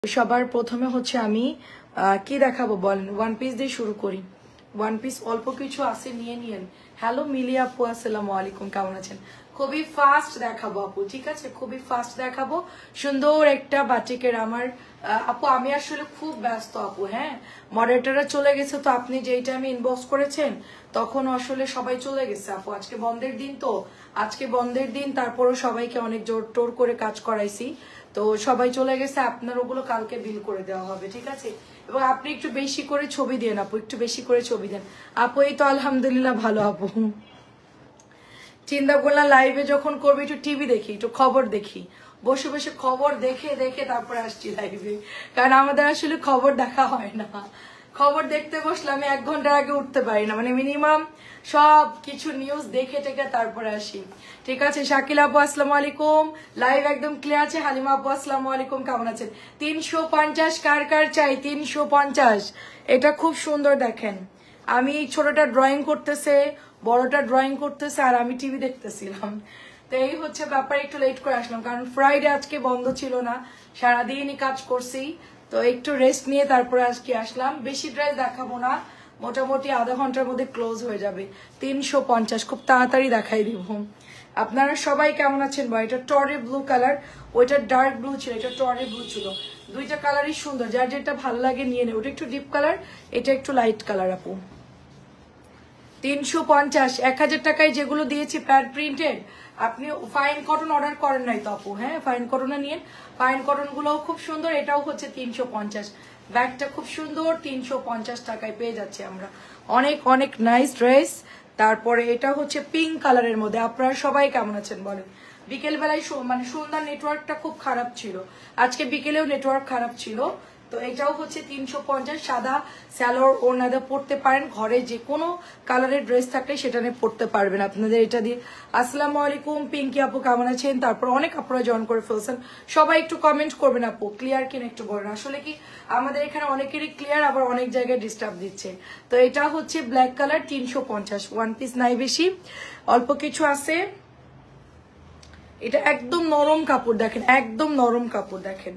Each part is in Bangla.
সবার প্রথমে হচ্ছে আমি কি দেখাবো বলেন, ওয়ান পিস দিয়ে শুরু করি। ওয়ান পিস অল্প কিছু আছে, নিয়ে নিয়েন। হ্যালো মিলি আপু, আসসালামু আলাইকুম, কেমন আছেন? খুবই ফাস্ট দেখাবো আপু, ঠিক আছে? খুবই ফাস্ট দেখাবো। সুন্দর একটা বাটিকের আমার আপু, আমি আসলে খুব ব্যস্ত আপু। হ্যাঁ, মডারেটররা চলে গেছে, তো আপনি যেই টাইমে ইনবক্স করেছেন তখন আসলে সবাই চলে গেছে আপু। আজকে বন্ধের দিন, তো আজকে বন্ধের দিন, তারপরও সবাইকে অনেক জোর টোর করে কাজ করাইছি, তো সবাই চলে গেছে। আপনার ওগুলো কালকে বিল করে দেওয়া হবে, ঠিক আছে? এবং আপনি একটু বেশি করে ছবি দেন আপু, একটু বেশি করে ছবি দেন আপু। এই তো আলহামদুলিল্লাহ ভালো আপু। চিন্তা করলাম লাইভে যখন করবো একটু টিভি দেখি, একটু খবর দেখি, বসে বসে খবর দেখে দেখে তারপরে আসছি লাইভে, কারণ আমাদের আসলে খবর দেখা হয় না। খবর দেখতে বসলে আমি 1 ঘন্টার আগে উঠতে পারি না, মানে মিনিমাম সব কিছু নিউজ দেখে টেকে তারপরে আসি, ঠিক আছে? শাকিল আপু আসসালামু আলাইকুম, লাইভ একদম ক্লিয়ার আছে। হালিমা আপু আসসালামু আলাইকুম, কেমন আছেন? 350 কার কার চাই? 350। এটা খুব সুন্দর, দেখেন আমি ছোটটা ড্রয়িং করতেছে, বড়টা ড্রয়িং করতেছে, আর আমি টিভি দেখতেছিলাম। তো এই হচ্ছে ব্যাপার, একটু লেট করে আসলাম কারণ ফ্রাইডে আজকে বন্ধ ছিল না, সারাদিনই কাজ করছি, তো একটু রেস্ট নিয়ে তারপরে আজকে আসলাম। বেশি ড্রেস দেখাবো না, মোটামুটি আধা ঘন্টার মধ্যে ক্লোজ হয়ে যাবে। 350 খুব তাড়াতাড়ি দেখাই দিব। আপনারা সবাই কেমন আছেন? বা এটা টরে ব্লু কালার, ওইটা ডার্ক ব্লু ছিল, এটা টরে ব্লু ছিল। দুইটা কালারই সুন্দর, যার যেটা ভালো লাগে নিয়ে নেই। ওটা একটু ডিপ কালার, এটা একটু লাইট কালার আপু। 350, 1000 টাকায় যেগুলো দিয়েছি প্যাড প্রিন্টেড। আপনি ফাইন কটন অর্ডার করেন নাই তো আপু? হ্যাঁ, ফাইন কটন নিয়ে, ফাইন কটন গুলোও খুব সুন্দর। এটাও হচ্ছে 350, ব্যাগটা খুব সুন্দর, 350 টাকায় পেয়ে যাচ্ছে আমরা। অনেক অনেক নাইস ড্রেস। তারপরে এটা হচ্ছে পিঙ্ক কালারের মধ্যে। আপনারা সবাই কেমন আছেন বলেন? বিকেল বেলায় মানে সন্ধ্যার নেটওয়ার্কটা খুব খারাপ ছিল, আজকে বিকেলেও নেটওয়ার্ক খারাপ ছিল। তো এটাও হচ্ছে 350, সাদা স্যালোর ওড়নাদা পরতে পারেন, ঘরে যে কোনো কালারের ড্রেস থাকলে সেটা নিয়ে পরতে পারবেন আপনাদের এটা দিয়ে। আসসালামু আলাইকুম পিঙ্কি আপু, কেমন আছেন? তারপর অনেক আপনারা জয়েন করে ফেলছেন, সবাই একটু কমেন্ট করবেন আপু, ক্লিয়ার কিনা একটু বলেন। আসলে কি আমাদের এখানে অনেকেরই ক্লিয়ার, আবার অনেক জায়গায় ডিস্টার্ব দিচ্ছে। তো এটা হচ্ছে ব্ল্যাক কালার, 350, ওয়ান পিস নাই বেশি, অল্প কিছু আছে। এটা একদম নরম কাপড়, দেখেন একদম নরম কাপড়, দেখেন।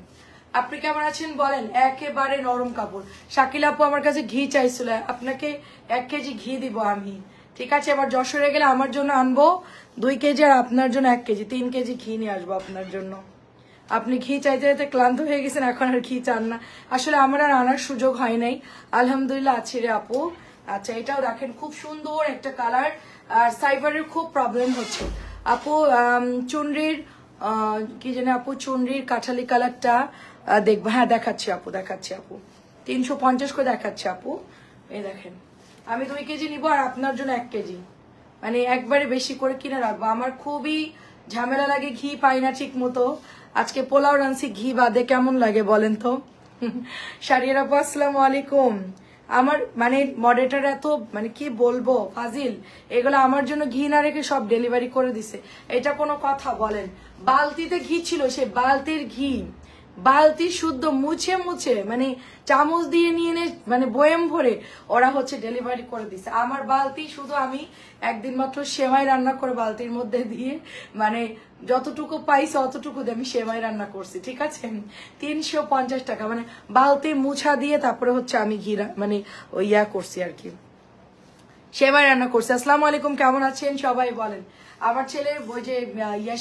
আপনি কেমন আছেন বলেন? একেবারে নরম কাপড়। শাকিল আপু আমার কাছে ঘি চাইছিল, আপনাকে 1 কেজি ঘি দিব আমি, ঠিক আছে? এবার যশোরে গেলে আমার জন্য আনবো 2 কেজি, আর আপনার জন্য 1 কেজি, 3 কেজি ঘি নিয়ে আসবো আপনার জন্য। আপনি ঘি চাইতে চাইতে ক্লান্ত হয়ে গেছেন, এখন আর ঘি চান না। আসলে আমার আর আনার সুযোগ হয় নাই, আলহামদুলিল্লাহ আছে রে আপু। আচ্ছা, এটাও দেখেন খুব সুন্দর একটা কালার, আর সাইবারের খুব প্রবলেম হচ্ছে আপু। চুনরির কি জানে আপু, চুনরির কাঠালি কালারটা দেখবো। হ্যাঁ দেখাচ্ছি আপু, দেখাচ্ছি আপু, 350 করে দেখাচ্ছি আপু। এই দেখেন, আমি 2 কেজি নিবো আর আপনার জন্য 1 কেজি, মানে একবারে বেশি করে কিনে রাখবো। আমার খুবই ঝামেলা লাগে, ঘি পাই না ঠিক মতো। আজকে পোলাও রান্সি ঘি বাদে, কেমন লাগে বলেন তো? শারিয়ার আপু আসসালামু আলাইকুম। আমার মানে মডারেটর এত মানে কি বলবো ফাজিল, এগুলো আমার জন্য ঘি না রেখে সব ডেলিভারি করে দিছে। এটা কোনো কথা বলেন? বালতিতে ঘি ছিল, সে বালতির ঘি, বালতি শুদ্ধ মুছে মুছে মানে চামচ দিয়ে নিয়ে এনে মানে বয়েম ভরে ওরা হচ্ছে ডেলিভারি করে দিছে। আমার বালতি শুধু আমি একদিন মাত্র সেমাই রান্না করে বালতির মধ্যে দিয়ে, মানে যতটুকু পাইছে অতটুকু দিয়ে আমি সেমাই রান্না করছি, ঠিক আছে? 350 টাকা, মানে বালতি মুছা দিয়ে তারপরে হচ্ছে আমি ঘি মানে ওই করছি আর কি, সেমাই রান্না করছি। আসসালামু আলাইকুম, কেমন আছেন সবাই বলেন? আমার ছেলে ওই যে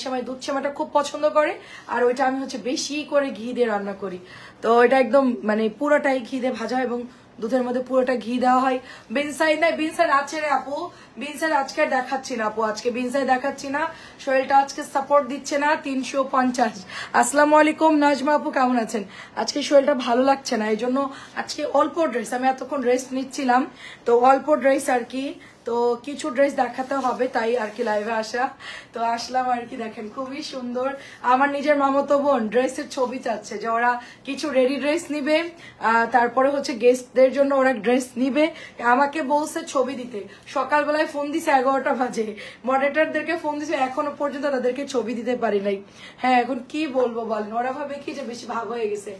সেমাই, দুধ সেমাইটা খুব পছন্দ করে, আর ওইটা আমি হচ্ছে বেশি করে ঘি দিয়ে রান্না করি। তো এটা একদম মানে পুরোটাই ঘি দিয়ে ভাজা এবং দুধের মধ্যে পুরোটা ঘি দেওয়া হয়। বিনসাই নাই, বিনসাই আছে রে আপু, বিনসাই আজকে দেখাচ্ছি না আপু, আজকে বিনসাই দেখাচ্ছি না, শরীরটা আজকে সাপোর্ট দিচ্ছে না। 350। আসসালামু আলাইকুম নাজমা আপু, কেমন আছেন? আজকে শরীরটা ভালো লাগছে না, এই জন্য আজকে অল্প ড্রেস, আমি এতক্ষণ রেস্ট নিচ্ছিলাম, তো অল্প ড্রেস আর কি, তো কিছু ড্রেস দেখাতে হবে তাই আর কি লাইভে আসা। তো আসলাম আর কি, দেখেন খুবই সুন্দর। আমার নিজের মামাতো বোন ড্রেসের ছবি চাচ্ছে যে ওরা কিছু রেডি ড্রেস নিবে, তারপরে হচ্ছে গেস্টদের জন্য ওরা ড্রেস নিবে, আমাকে বলছে ছবি দিতে। সকালবেলায় ফোন দিছে 11টা বাজে, মডারেটরদেরকে ফোন দিছে, এখনো পর্যন্ত তাদেরকে ছবি দিতে পারি নাই। হ্যাঁ, এখন কি বলবো বলেন? ওরা ভাবে কি যে বেশি ভাব হয়ে গেছে।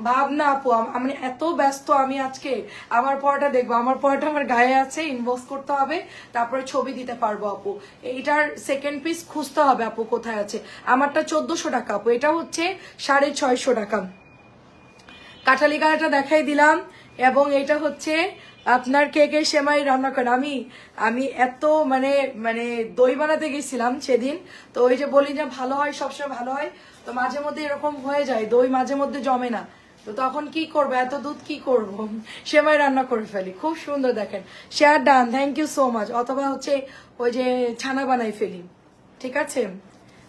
ভাব না আপু, আমি এত ব্যস্ত, আমি আজকে আমার পড়াটা দেখবো, আমার পড়াটা আমার গায়ে আছে, ইনবক্স করতে হবে, তারপরে ছবি দিতে পারবো আপু। এইটার সেকেন্ড পিস খুঁজতে হবে আপু কোথায় আছে। আমারটা 1400 টাকা আপু, এটা হচ্ছে 650 টাকা। কাঁঠালি কালারটা দেখাই দিলাম। এবং এটা হচ্ছে আপনার কে কে সেমাই রান্না করেন। আমি এত মানে মানে দই বানাতে গেছিলাম সেদিন, তো ওই যে বলি যে ভালো হয় সবসময় ভালো হয়, তো মাঝে মধ্যে এরকম হয়ে যায়, দই মাঝে মধ্যে জমে না, তো তখন কি করবো, এত দুধ কি করব, সেমাই রান্না করে ফেলি। খুব সুন্দর দেখেন, share done, thank you so much. অথবা হচ্ছে ওই যে ছানা বানাই ফেলি, ঠিক আছে,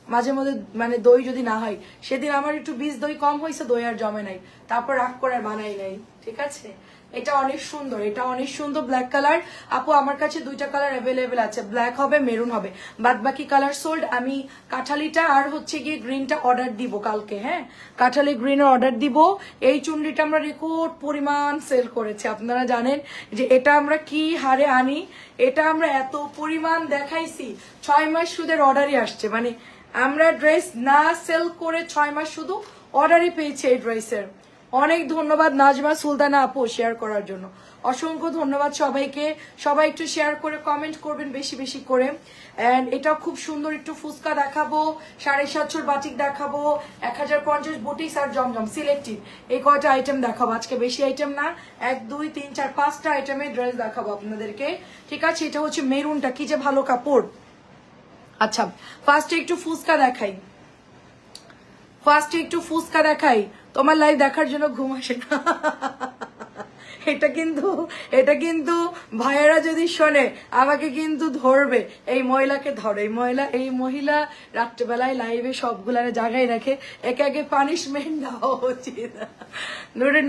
মাঝে মধ্যে মানে দই যদি না হয়। সেদিন আমার একটু বীজ দই কম হয়েছে, দই আর জমে নাই, তারপর রাগ করে আর বানাই নাই, ঠিক আছে। এটা অনেক সুন্দর, এটা অনেক সুন্দর ব্ল্যাক কালার। আপু আমার কাছে দুইটা কালার অ্যাভেলেবেল আছে, ব্ল্যাক হবে মেরুন হবে, বাদ বাকি কালার সোল্ড। আমি কাঁঠালিটা আর হচ্ছে গিয়ে গ্রিনটা অর্ডার দিব কালকে, হ্যাঁ কাঁঠালি গ্রিনের অর্ডার দিব। এই চুনরিটা আমরা রেকর্ড পরিমাণ সেল করেছি, আপনারা জানেন যে এটা আমরা কি হারে আনি, এটা আমরা এত পরিমাণ দেখাইছি, 6 মাস সুদের অর্ডারই আসছে, মানে আমরা ড্রেস না সেল করে 6 মাস শুধু অর্ডারই পেয়েছি এই ড্রেসের। অনেক ধন্যবাদ নাজমা সুলতানা আপু শেয়ার করার জন্য, অসংখ্য ধন্যবাদ সবাইকে। সবাই একটু শেয়ার করে কমেন্ট করবেন বেশি বেশি করে। এন্ড এটা খুব সুন্দর, একটু ফুচকা দেখাবো, 750 বাটিক দেখাবো, 1050 বুটিক্স আর জমজম সিলেক্টিভ, এই কয়টা আইটেম দেখাবো আজকে, বেশি আইটেম না, 1 2 3 4 5টা আইটেমের ড্রেস দেখাবো আপনাদেরকে, ঠিক আছে। এটা হচ্ছে মেরুনটা, কি যে ভালো কাপড়। আচ্ছা ফার্স্টে একটু ফুচকা দেখাই, তোমার লাইভ দেখার জন্য ঘুম আসে না। এটা কিন্তু ভাইয়েরা যদি শোনে আমাকে কিন্তু ধরবে, এই মহিলাকে ধরে, এই মহিলা রাত্রেবেলায় লাইভে সবগুলার জায়গায় রাখে, একে আগে পানিশমেন্ট দেওয়া উচিত।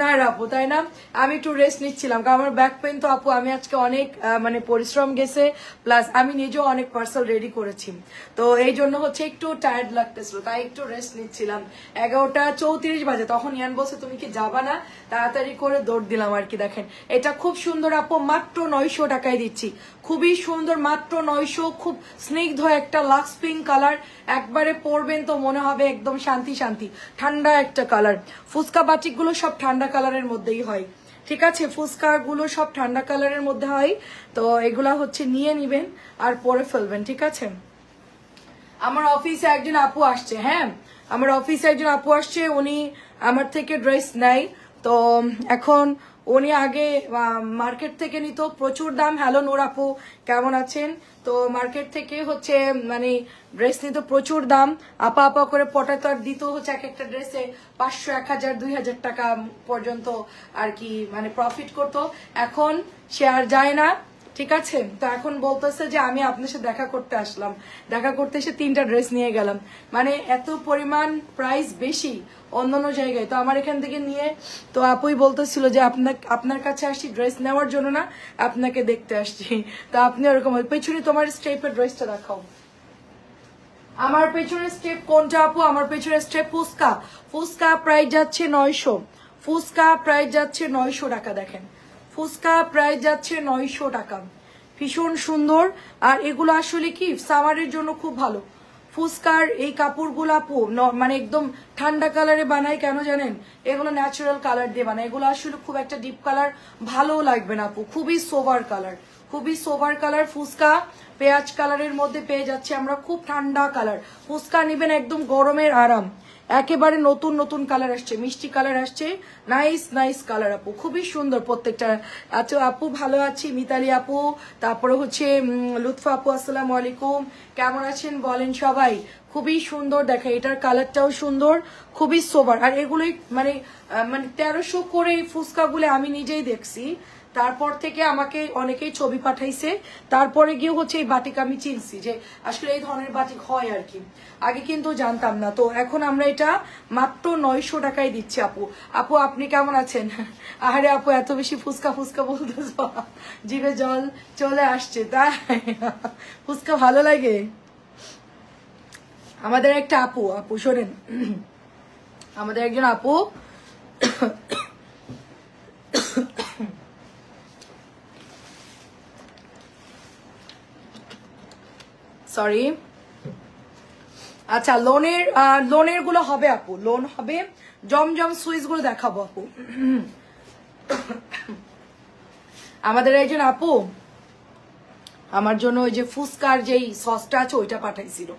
না আপু, তাই না? আমি একটু রেস্ট নিচ্ছিলাম, কারণ আমার ব্যাক পেন তো আপু, আমি আজকে অনেক মানে পরিশ্রম গেছে, প্লাস আমি নিজেও অনেক পার্সেল রেডি করেছি, তো এই জন্য হচ্ছে একটু টায়ার্ড লাগতেছিল, তাই একটু রেস্ট নিচ্ছিলাম। 11:34 বাজে, তখন ইয়ান বলছে তুমি কি যাবা না, তাড়াতাড়ি করে দৌড় দিলাম আর কি। দেখেন এটা খুব সুন্দর আপু, মাত্র 900 টাকায় দিচ্ছি, খুবই সুন্দর, মাত্র 900, খুব স্নিগ্ধ একটা লাক্স পিঙ্ক কালার, একবারে পরবেন তো মনে হবে একদম শান্তি শান্তি, ঠান্ডা একটা কালার। ফুচকা বাটিক গুলো সব ঠান্ডা কালারের মধ্যেই হয়, ঠিক আছে, ফুচকা গুলো সব ঠান্ডা কালারের মধ্যে হয়, তো এগুলা হচ্ছে নিয়ে নিবেন আর পরে ফেলবেন, ঠিক আছে। আমার অফিসে একজন আপু আসছে, হ্যাঁ আমার অফিসে একজন আপু আসছে, উনি আমার থেকে ড্রেস নেয়, তো এখন উনি আগে মার্কেট থেকে নিত প্রচুর দাম। হ্যালো নূর আপু, কেমন আছেন? তো মার্কেট থেকে হচ্ছে মানে ড্রেস নিত প্রচুর দাম, আপা করে পটাতো, আর দিত হচ্ছে এক একটা ড্রেসে 500 1000 2000 টাকা পর্যন্ত আর কি, মানে প্রফিট করতো। এখন সে আর যায় না, ঠিক আছে, তো এখন বলতেছে যে আমি আপনার সাথে দেখা করতে আসলাম, দেখা করতে এসে 3টা ড্রেস নিয়ে গেলাম, মানে এত পরিমাণ প্রাইস বেশি অন্যান্য জায়গায়, তো আমার এখান থেকে নিয়ে, তো আপুই বলতেছিল যে আপনার কাছে আসছি ড্রেস নেওয়ার জন্য না, আপনাকে দেখতে আসছি, তো আপনি ওরকম পেছনে তোমার স্টেপের ড্রেসটা দেখাও। আমার পেছনের স্টেপ কোনটা আপু? আমার পেছনের স্টেপ ফুচকা প্রাইস যাচ্ছে 900, ফুচকা প্রাইস যাচ্ছে 900 টাকা, দেখেন ফুচকা প্রাইস যাচ্ছে 900 টাকা, ভীষণ সুন্দর। আর এগুলো আসলে কি সামারের জন্য খুব ভালো, ফুচকার এই কাপড়গুলো আপু মানে একদম ঠান্ডা কালারে বানায়, কেন জানেন? এগুলো ন্যাচারাল কালার দিয়ে বানায়, এগুলো আসলে খুব একটা ডিপ কালার ভালো লাগবে না আপু, খুবই সোবার কালার। ফুচকা পেঁয়াজ কালারের মধ্যে পেয়ে যাচ্ছে আমরা, খুব ঠান্ডা কালার, ফুচকা নিবেন একদম গরমের আরাম, একেবারে নতুন কালার আসছে, মিষ্টি কালার আসছে, নাইস কালার আপু, খুবই সুন্দর প্রত্যেকটা। আচ্ছা আপু ভালো আছি, মিতালি আপু, তারপরে হচ্ছে লুৎফা আপু, আসসালামু আলাইকুম, কেমন আছেন বলেন সবাই? খুবই সুন্দর, দেখে এটার কালারটাও সুন্দর, খুবই সোবার। আর এগুলোই মানে 1300 করে এই ফুচকাগুলো আমি নিজেই দেখছি, তারপর থেকে আমাকে অনেকেই ছবি পাঠাইছে, তারপরে গিয়ে হচ্ছে এই বাটিক আমি চিনছি যে আসলে এই ধরনের বাটিক হয় আর কি, আগে কিন্তু জানতাম না। তো এখন আমরা এটা মাত্র 900 টাকায় দিচ্ছি আপু। আপু আপনি কেমন আছেন? আরে আপু এত বেশি ফুচকা বলতেছ, জিভে জল চলে আসছে, তাই ফুচকা ভালো লাগে আমাদের একটা আপু শোনেন, আমাদের একজন আপু সরি, আচ্ছা লোনের গুলো হবে আপু, লোন হবে, জমজম সুইচ গুলো দেখাবো আপু। আমাদের একজন আপু আমার জন্য ওই যে ফুচকার যেই সসটা আছে ওইটা পাঠাইছিল,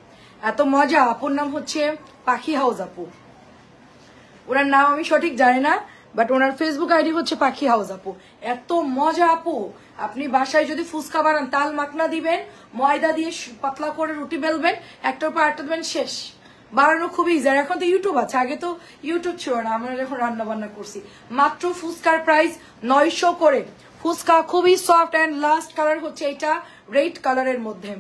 এত মজা। আপুর নাম হচ্ছে পাখি হাউস আপু, ওনার নাম আমি সঠিক জানি না, বাট ওনার ফেসবুক আইডি হচ্ছে পাখি হাউস আপু। এত মজা আপু, আপনি বাসায় যদি ফুচকা বানান, তাল মাখনা দিবেন, ময়দা দিয়ে পাতলা করে রুটি বেলবেন, একটার পর একটা দেবেন, শেষ। বানানো খুবই ইজি। আর এখন তো ইউটিউব আছে, আগে তো ইউটিউব ছিল না, আমরা যখন রান্না বান্না করছি। মাত্র ফুচকার প্রাইস 900 করে। ফুচকা খুবই সফট অ্যান্ড লাস্ট কালার হচ্ছে এটা রেড কালারের মধ্যে।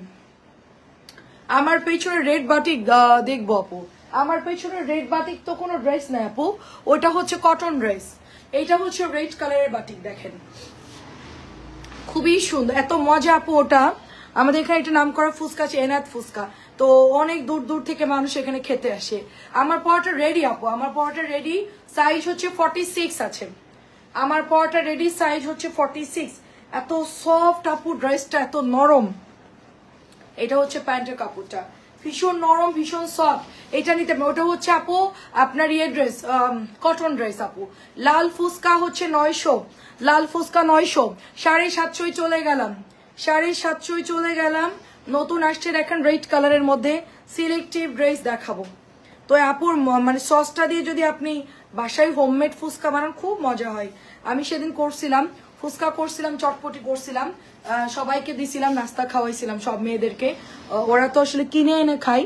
আমার পেছনে রেড বাটিক দেখবো আপু, আমার পেছনে রেড বাটিক তো কোনো ড্রেস নাই আপু, ওটা হচ্ছে কটন ড্রেস। এইটা হচ্ছে রেড কালারের বাটিক, দেখেন খুবই সুন্দর, এত মজা আপু। ওটা আমাদের এখানে একটা নাম করা ফুচকা আছে, এনাথ ফুচকা, তো অনেক দূর দূর থেকে মানুষ এখানে খেতে আসে। আমার পরোটা রেডি আপু, আমার পরোটা রেডি, সাইজ হচ্ছে 46 আছে। আমার পরোটা রেডি, সাইজ হচ্ছে 46। এত সফট আপু, ড্রেসটা এত নরম। এটা হচ্ছে প্যান্টের কাপড়টা, ভীষণ নরম, ভীষণ সফট। এটা নিতে হবে। ওটা হচ্ছে আপু আপনার ইয়ে ড্রেস, কটন ড্রেস আপু। লাল ফুচকা হচ্ছে 900, লাল ফুচকা 900। 750 চলে গেলাম, 750 চলে গেলাম। নতুন আসছে দেখেন রেড কালারের মধ্যে, সিলেক্টিভ ড্রেস দেখাবো। তো আপুর মানে সসটা দিয়ে যদি আপনি বাসায় হোমমেড ফুচকা বানান, খুব মজা হয়। আমি সেদিন করছিলাম, ফুচকা করছিলাম, চটপটি করছিলাম, সবাইকে দিছিলাম, নাস্তা খাওয়াইছিলাম সব মেয়েদেরকে। ওরা তো আসলে কিনে এনে খাই,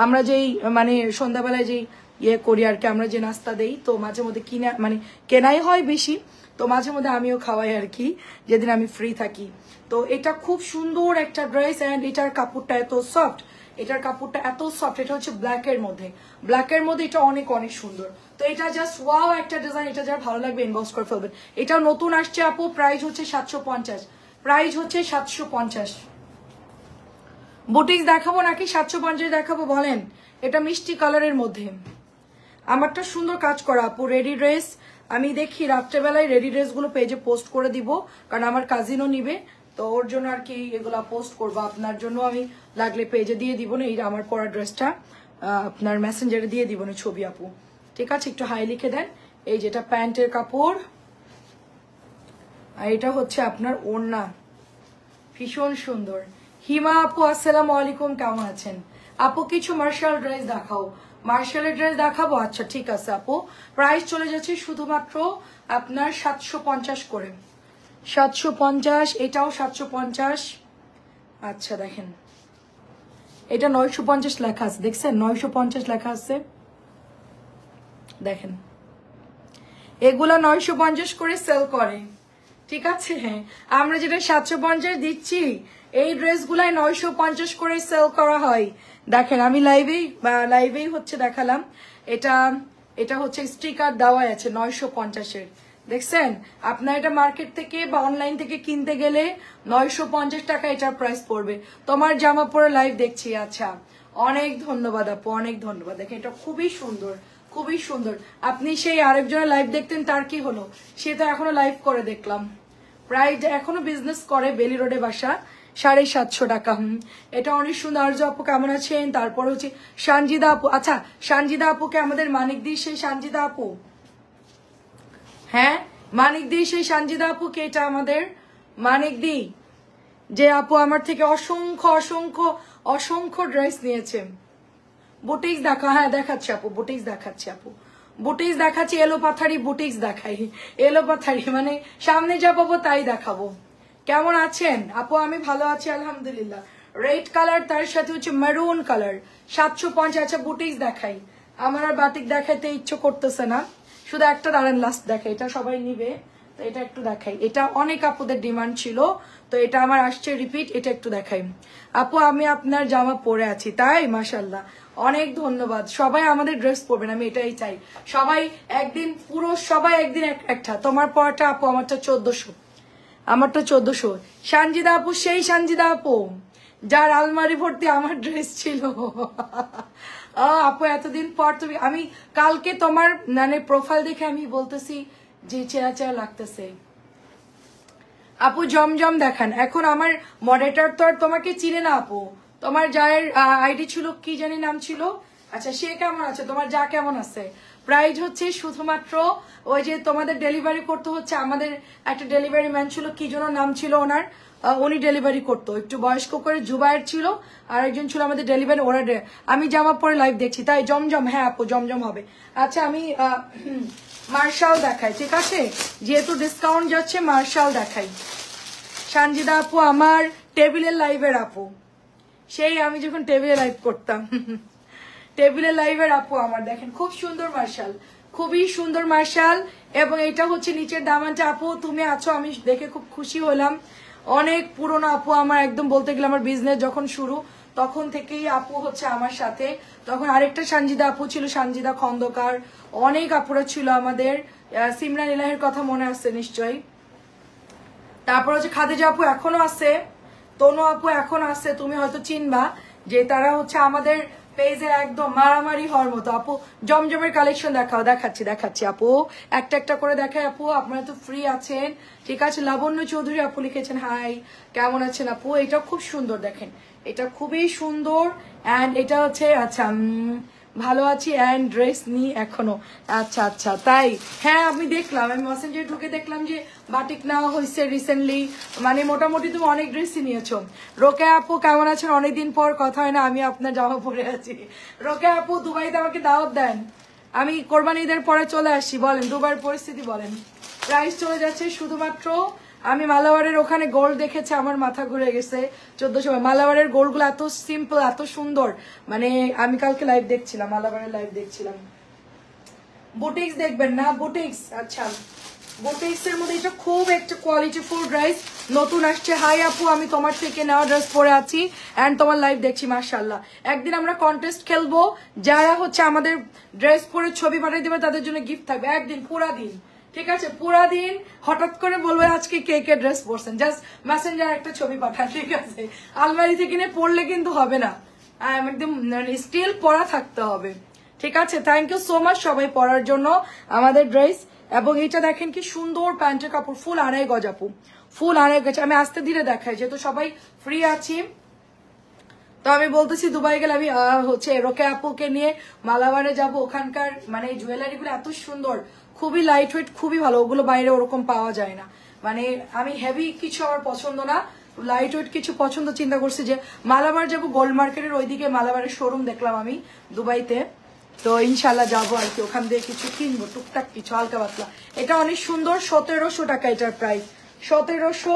আমরা যেই মানে সন্ধ্যাবেলায় যেই ইয়ে করি আর কি, আমরা যে নাস্তা দেই, তো মাঝে মধ্যে কিনে মানে কেনাই হয় বেশি, তো মাঝে মধ্যে আমিও খাওয়াই আর কি, যেদিন আমি ফ্রি থাকি। তো এটা খুব সুন্দর একটা ড্রেস, অ্যান্ড এটার কাপড়টা এত সফট, এটার কাপড়টা এত সফট। এটা হচ্ছে ব্ল্যাকের মধ্যে, ব্ল্যাকের মধ্যে এটা অনেক অনেক সুন্দর। তো এটা জাস্ট ওয়াও একটা ডিজাইন, এটা যার ভালো লাগবে ইনবক্স করে ফেলবেন। এটা নতুন আসছে আপু, প্রাইস হচ্ছে 750, প্রাইস হচ্ছে 750। বুটিক্স দেখাবো নাকি 750 দেখাবো বলেন? এটা মিষ্টি কালারের মধ্যে, আমারটা সুন্দর কাজ করা আপু, রেডি ড্রেস। আমি দেখি রাত্রেবেলায় রেডি ড্রেসগুলো পেজে পোস্ট করে দিব, কারণ আমার কাজিনও নিবে, তো ওর জন্য আর কি এগুলা পোস্ট করবো। আপনার জন্য আমি লাগলে পেজে দিয়ে দিব না, এই আমার পরা ড্রেসটা আপনার মেসেঞ্জারে দিয়ে দিব না ছবি আপু, ঠিক আছে? একটু হাই লিখে দেন। এই যেটা প্যান্টের কাপড়, আর এটা হচ্ছে আপনার ওড়না, ভীষণ সুন্দর। হিমা আপু আসসালামু আলাইকুম, কেমন আছেন আপু? কিছু মার্শাল ড্রেস দেখাও। মার্শালের ড্রেস দেখাবো, আচ্ছা ঠিক আছে আপু। প্রাইস চলে যাচ্ছে শুধুমাত্র আপনার 750 করে, 750। এটাও 750। আচ্ছা দেখেন, এটা 950 লেখা আছে, দেখছেন 950 লেখা আছে, দেখেন এগুলা 950 করে সেল করে, ঠিক আছে? হ্যাঁ, আমরা যেটা 750 দিচ্ছি, এই ড্রেসগুলাই 950 করে সেল করা হয়। দেখেন আমি লাইভেই হচ্ছে দেখালাম, এটা হচ্ছে স্টিকার দেওয়া আছে 950-এর, দেখছেন? আপনার এটা মার্কেট থেকে বা অনলাইন থেকে কিনতে গেলে 950 টাকা এটার প্রাইস পড়বে। তোমার জামা পরে লাইভ দেখছি, আচ্ছা অনেক ধন্যবাদ আপু, অনেক ধন্যবাদ। দেখেন এটা খুবই সুন্দর, খুবই সুন্দর। আপনি সেই আরেকজনের লাইভ দেখতেন, তার কি হলো? সে তো এখনো লাইভ করে দেখলাম, প্রায় এখনো বিজনেস করে, বেলি রোডে বাসা, 750 টাকা। এটা অনেক সুন্দর। আরজ আপু কেমন আছেন? তারপর হচ্ছে সানজিদা আপু, আচ্ছা সানজিদা আপুকে আমাদের মানিকদির সেই সানজিদা আপু, হ্যাঁ মানিকদি সেই সানজিদা আপুকে, এটা আমাদের মানিকদি, যে আপু আমার থেকে অসংখ্য অসংখ্য অসংখ্য ড্রেস নিয়েছে। বুটিক্স দেখা, হ্যাঁ দেখাচ্ছি আপু, বুটিক্স দেখাচ্ছি আপু, বুটিক্স দেখাচ্ছি, এলো পাথারি বুটিক্স দেখাই, এলো পাথারি মানে সামনে যা পাবো তাই দেখাবো। কেমন আছেন আপু? আমি ভালো আছি আলহামদুলিল্লাহ। রেড কালার, তার সাথে হচ্ছে মেরুন কালার, 750। আচ্ছা বুটিক্স দেখাই, আমার আর বাটিক দেখাইতে ইচ্ছে করতেছে না, শুধু একটা দাঁড়ান লাস্ট দেখাই, এটা সবাই নিবে, তো এটা একটু দেখাই। এটা অনেক আপুদের ডিমান্ড ছিল, তো এটা আমার আসছে রিপিট, এটা একটু দেখাই। আপু আমি আপনার জামা পরে আছি, তাই? মাশাল্লাহ, অনেক ধন্যবাদ। সবাই আমাদের ড্রেস পরবেন, আমি এটাই চাই। সবাই একদিন পুরো সবাই একদিন একটা, তোমার পরটা আপু, আমারটা 1400, আমারটা 1400। সানজিদা আপু, সেই সানজিদা আপু যার আলমারি ভর্তি আমার ড্রেস ছিল। আপু এতদিন পর তুমি, আমি কালকে তোমার মানে প্রোফাইল দেখে আমি বলতেছি যে চেরা চেরা লাগতেছে। আপু জমজম দেখান। এখন আমার মডারেটর তো আর তোমাকে চিনে না আপু, তোমার যার আইডি ছিল কি জানি নাম ছিল, আচ্ছা সে কেমন আছে, তোমার যা কেমন আছে? প্রাইস হচ্ছে শুধুমাত্র ওই যে তোমাদের ডেলিভারি করতে হচ্ছে, আমাদের একটা ডেলিভারি ম্যান ছিল, কি যেন নাম ছিল ওনার, উনি ডেলিভারি করতো, একটু বয়স্ক করে জুবায়ের ছিল, আর একজন ছিল আমাদের ডেলিভারি, ওরা আমি জামা পরে লাইভ দেখছি, তাই জমজম, হ্যাঁ আপু জমজম হবে। আচ্ছা আমি মার্শাল দেখাই, ঠিক আছে? যেহেতু ডিসকাউন্ট যাচ্ছে মার্শাল দেখাই। সানজিদা আপু আমার টেবিলের লাইভের আপু, সেই আমি যখন টেবিলে লাইভ করতাম টেবিলের লাইভের আপু আমার। দেখেন খুব সুন্দর মার্শাল, খুবই সুন্দর মার্শাল। এবং এটা হচ্ছে নিচের দামানটা। আপু তুমি আছো, আমি দেখে খুব খুশি হলাম। অনেক পুরনো আপু আমার, একদম বলতে গেলে আমার বিজনেস যখন শুরু তখন থেকেই আপু হচ্ছে আমার সাথে। তখন আরেকটা সানজিদা আপু ছিল, সানজিদা খন্দকার, অনেক আপুরা ছিল আমাদের। সিমরান ইলাহের কথা মনে আছে নিশ্চয়ই। তারপর হচ্ছে খাদিজা আপু এখনো আছে, তনু আপু এখন আছে, তুমি হয়তো চিনবা, যে তারা হচ্ছে আমাদের পেজে একদম মারামারি হওয়ার মতো। আপু জমজমের কালেকশন দেখাও, দেখাচ্ছি আপু, একটা একটা করে দেখাই আপু। আপনারা তো ফ্রি আছেন, ঠিক আছে? লাবণ্য চৌধুরী আপু লিখেছেন হাই, কেমন আছেন আপু? এটা খুব সুন্দর, দেখেন এটা খুবই সুন্দর। অ্যান্ড এটা হচ্ছে আচ্ছা ভালো আছি অ্যান্ড ড্রেস নি এখনো। আচ্ছা আচ্ছা তাই, হ্যাঁ আমি দেখলাম, আমি মেসেঞ্জারে ঢুকে দেখলাম যে বাটিক নেওয়া হয়েছে রিসেন্টলি, মানে মোটামুটি তুমি অনেক ড্রেসই নিয়েছো। রোকে আপু কেমন আছেন? অনেকদিন পর কথা হয় না, আমি আপনার জামা পরে আছি। রোকে আপু দুবাইতে আমাকে দাওয়াত দেন, আমি কোরবানি ঈদের পরে চলে আসি। বলেন দুবাইয়ের পরিস্থিতি বলেন। প্রাইস চলে যাচ্ছে শুধুমাত্র, আমি মালাবারের ওখানে গোল্ড দেখেছি, আমার মাথা ঘুরে গেছে। 1400 মালাবারের গোল্ডগুলো এত সিম্পল, এত সুন্দর। মানে আমি কালকে লাইভ দেখছিলাম, মালাবারের লাইভ দেখছিলাম। বুটিক্স দেখবেন না? বুটিক্স, আচ্ছা বুটিক্স এর মধ্যে এটা খুব একটা কোয়ালিটিফুল ড্রেস নতুন আসছে। হাই আপু, আমি তোমার থেকে নেওয়া ড্রেস পরে আছি এন্ড তোমার লাইভ দেখছি, মাশাআল্লাহ। একদিন আমরা কন্টেস্ট খেলবো, যারা হচ্ছে আমাদের ড্রেস পরে ছবি পাঠিয়ে দেবে তাদের জন্য গিফট থাকবে একদিন পুরা দিন, ঠিক আছে? পুরা দিন হঠাৎ করে বলবে আজকে কে কে ড্রেস পরছেন, জাস্ট মেসেঞ্জার একটা ছবি পাঠান, ঠিক আছে? আলমারি থেকে কিনে পড়লে কিন্তু হবে না, একদম স্টিল পরা থাকতে হবে, ঠিক আছে? থ্যাংক ইউ সো মাচ সবাই পরার জন্য আমাদের ড্রেস। এবং এটা দেখেন কি সুন্দর প্যান্টের কাপড়, ফুল আড়াই গজ আপু, ফুল আড়াই গজ। আমি আস্তে ধীরে দেখাই যেহেতু সবাই ফ্রি আছি। তো আমি বলতেছি দুবাই গেলে আমি হচ্ছে রোকে আপুকে নিয়ে মালাবারে যাব, ওখানকার মানে জুয়েলারি গুলো এত সুন্দর, খুবই লাইট ওয়েট, খুবই ভালো, ওগুলো বাইরে ওরকম পাওয়া যায় না। মানে আমি হেভি কিছু আমার পছন্দ না, লাইট ওয়েট কিছু পছন্দ। চিন্তা করছি যে মালাবার যাব, গোল্ড মার্কেটের ওইদিকে মালাবারের শোরুম দেখলাম আমি দুবাইতে, তো ইনশাল্লাহ যাবো আর কি, ওখান দিয়ে কিছু কিনবো টুকটাক কিছু হালকা পাতলা। এটা অনেক সুন্দর, 1700 টাকা এটার প্রাইস, 1700।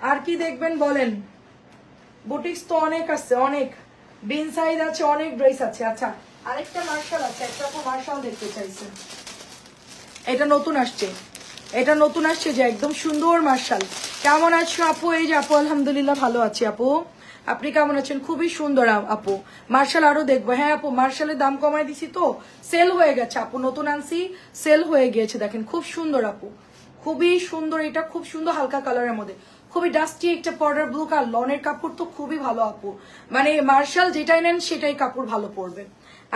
আর কি দেখবেন বলেন? বুটিক্স তো অনেক আছে, অনেক বিন সাইজ আছে, অনেক ড্রেস আছে। আচ্ছা আরেকটা মার্শাল আছে, একটা মার্শাল দেখতে চাইছে, এটা নতুন আসছে, এটা নতুন আসছে যে একদম সুন্দর মার্শাল। কেমন আছো আপু? এই যে আপু আলহামদুলিল্লাহ ভালো আছি আপু, আপনি কেমন আছেন? খুবই সুন্দর আপু। মার্শাল আরো দেখবো, হ্যাঁ আপু মার্শালের দাম কমাই দিছি তো, সেল হয়ে গেছে আপু, নতুন আনছি সেল হয়ে গিয়েছে। দেখেন খুব সুন্দর আপু, খুবই সুন্দর, এটা খুব সুন্দর হালকা কালারের মধ্যে, খুবই ডাস্টি একটা পাউডার ব্লু কালার। লনের কাপড় তো খুবই ভালো আপু, মানে মার্শাল যেটাই নেন সেটাই কাপড় ভালো পড়বে।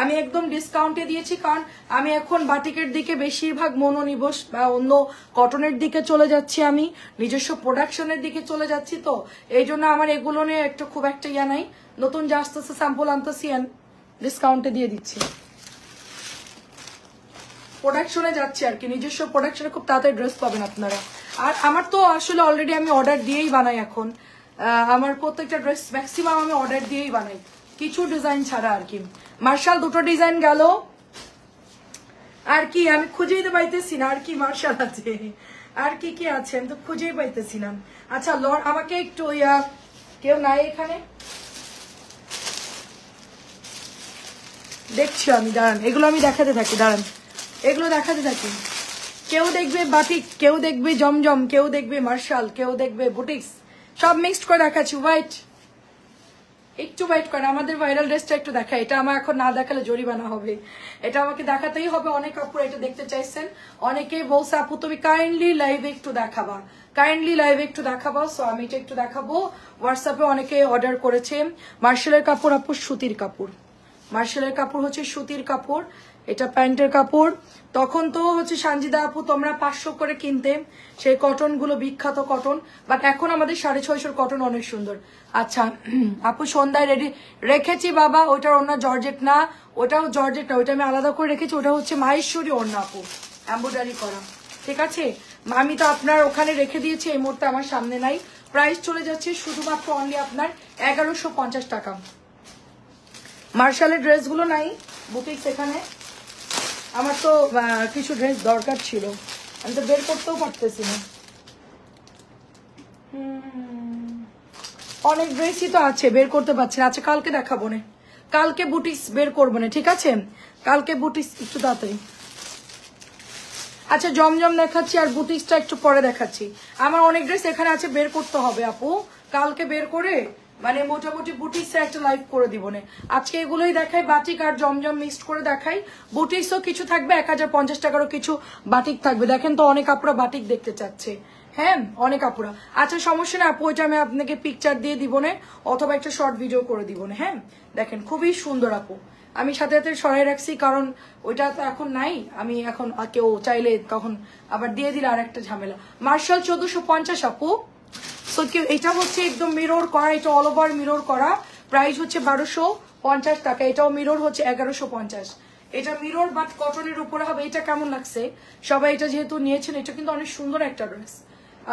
আমি একদম ডিসকাউন্টে দিয়েছি, কারণ আমি এখন বাটিকের দিকে বেশিরভাগ মনোনিবেশ বা অন্য কটনের দিকে চলে যাচ্ছি, আমি নিজস্ব প্রোডাকশনের দিকে চলে যাচ্ছি। তো এই জন্য আমার এগুলো নিয়ে একটা খুব একটা ইয়া নাই, নতুন যা আসতেছে স্যাম্পল আনতেছি ডিসকাউন্টে দিয়ে দিচ্ছি, প্রোডাকশনে যাচ্ছি আর কি, নিজস্ব প্রোডাকশনে খুব তাড়াতাড়ি ড্রেস পাবেন আপনারা। আর আমার তো আসলে অলরেডি আমি অর্ডার দিয়েই বানাই এখন, আমার প্রত্যেকটা ড্রেস ম্যাক্সিমাম আমি অর্ডার দিয়েই বানাই, কিছু ডিজাইন ছাড়া আর কি। মার্শাল দুটো ডিজাইন গেল, আর কি আমি খুঁজেই তো পাইতেছি না, আর কি মার্শাল আছে, আর কি কি আছে আমি তো খুঁজেই পাইতেছি না। আচ্ছা আমাকে একটু কেউ নাই এখানে, দেখছি আমি, দাঁড়ান এগুলো আমি দেখাতে থাকি, দাঁড়ান এগুলো দেখাতে থাকি। কেউ দেখবে বাটিক, কেউ দেখবে জমজম, কেউ দেখবে মার্শাল, কেউ দেখবে বুটিক্স, সব মিক্সড করে দেখাচ্ছি। হোয়াইট, একটু ওয়েট করেন, আমাদের ভাইরাল ড্রেসটা একটু দেখা, এটা আমার এখন না দেখালে জরিমানা হবে, এটা আমাকে দেখাতেই হবে। অনেক আপু এটা দেখতে চাইছেন, অনেকেই বলছে আপু তুমি কাইন্ডলি লাইভে একটু দেখাবা, কাইন্ডলি লাইভে একটু দেখাবা। সো আমি এটা একটু দেখাবো। হোয়াটসঅ্যাপে অনেকে অর্ডার করেছে। মার্শালের কাপড় আপু সুতির কাপড়, মার্শালের কাপড় হচ্ছে সুতির কাপড়, এটা প্যান্টের কাপড়। তখন তো হচ্ছে সানজিদা আপু তোমরা 500 করে কিনতে, সেই কটন গুলো বিখ্যাত কটন, বাট এখন আমাদের 650 কটন অনেক সুন্দর। আচ্ছা আপু সন্ধ্যায় রেডি রেখেছি বাবা, ওইটার ওড়না জর্জেট না, ওটাও জর্জেট না, ওইটা আমি আলাদা করে রেখেছি, ওটা হচ্ছে মাহেশ্বরী ওড়না আপু, এমব্রয়ডারি করা, ঠিক আছে? আমি তো আপনার ওখানে রেখে দিয়েছি, এই মুহূর্তে আমার সামনে নাই। প্রাইস চলে যাচ্ছে শুধুমাত্র অনলি আপনার 1150 টাকা। মার্শালের ড্রেসগুলো নাই বুটিক্স এখানে, আমার তো কিছু ড্রেস দরকার ছিল, আমি তো বের করতেও পারতেছি না। অনেক ড্রেসই তো আছে, বের করতে পারছি না। আচ্ছা কালকে দেখাবো না, কালকে বুটিক্স বের করবো না, ঠিক আছে? কালকে বুটিক্স একটু তাড়াতাড়ি। আচ্ছা জমজম দেখাচ্ছি আর বুটিক্সটা একটু পরে দেখাচ্ছি। আমার অনেক ড্রেস এখানে আছে, বের করতে হবে আপু, কালকে বের করে মানে মোটামুটি বুটিক্সে একটা লাইভ করে দিব না। আজকে এগুলোই দেখাই, বাটিক আর জমজম মিক্সড করে দেখাই। বুটিক্সও কিছু থাকবে, 1050 টাকারও কিছু বাটিক থাকবে। দেখেন তো অনেক আপুরা বাটিক দেখতে চাচ্ছে, হ্যাঁ অনেক আপুরা। আচ্ছা সমস্যা না আপু, ওইটা আমি আপনাকে পিকচার দিয়ে দিব না, অথবা একটা শর্ট ভিডিও করে দিব না। হ্যাঁ দেখেন খুবই সুন্দর আপু, আমি সাথে সাথে সরাই রাখছি কারণ ওইটা তো এখন নাই, আমি এখন কেউ চাইলে তখন আবার দিয়ে দিলে আর একটা ঝামেলা। মার্শাল 1450 আপু। সো কি এটা হচ্ছে একদম মিরর করা, এটা অল ওভার মিরর করা, প্রাইস হচ্ছে 1250 টাকা। এটাও মিরর হচ্ছে 1150। এটা মিরর বাট কটনের উপরে হবে। এটা কেমন লাগছে সবাই? এটা যেহেতু নিয়েছেন, এটা কিন্তু অনেক সুন্দর একটা ড্রেস,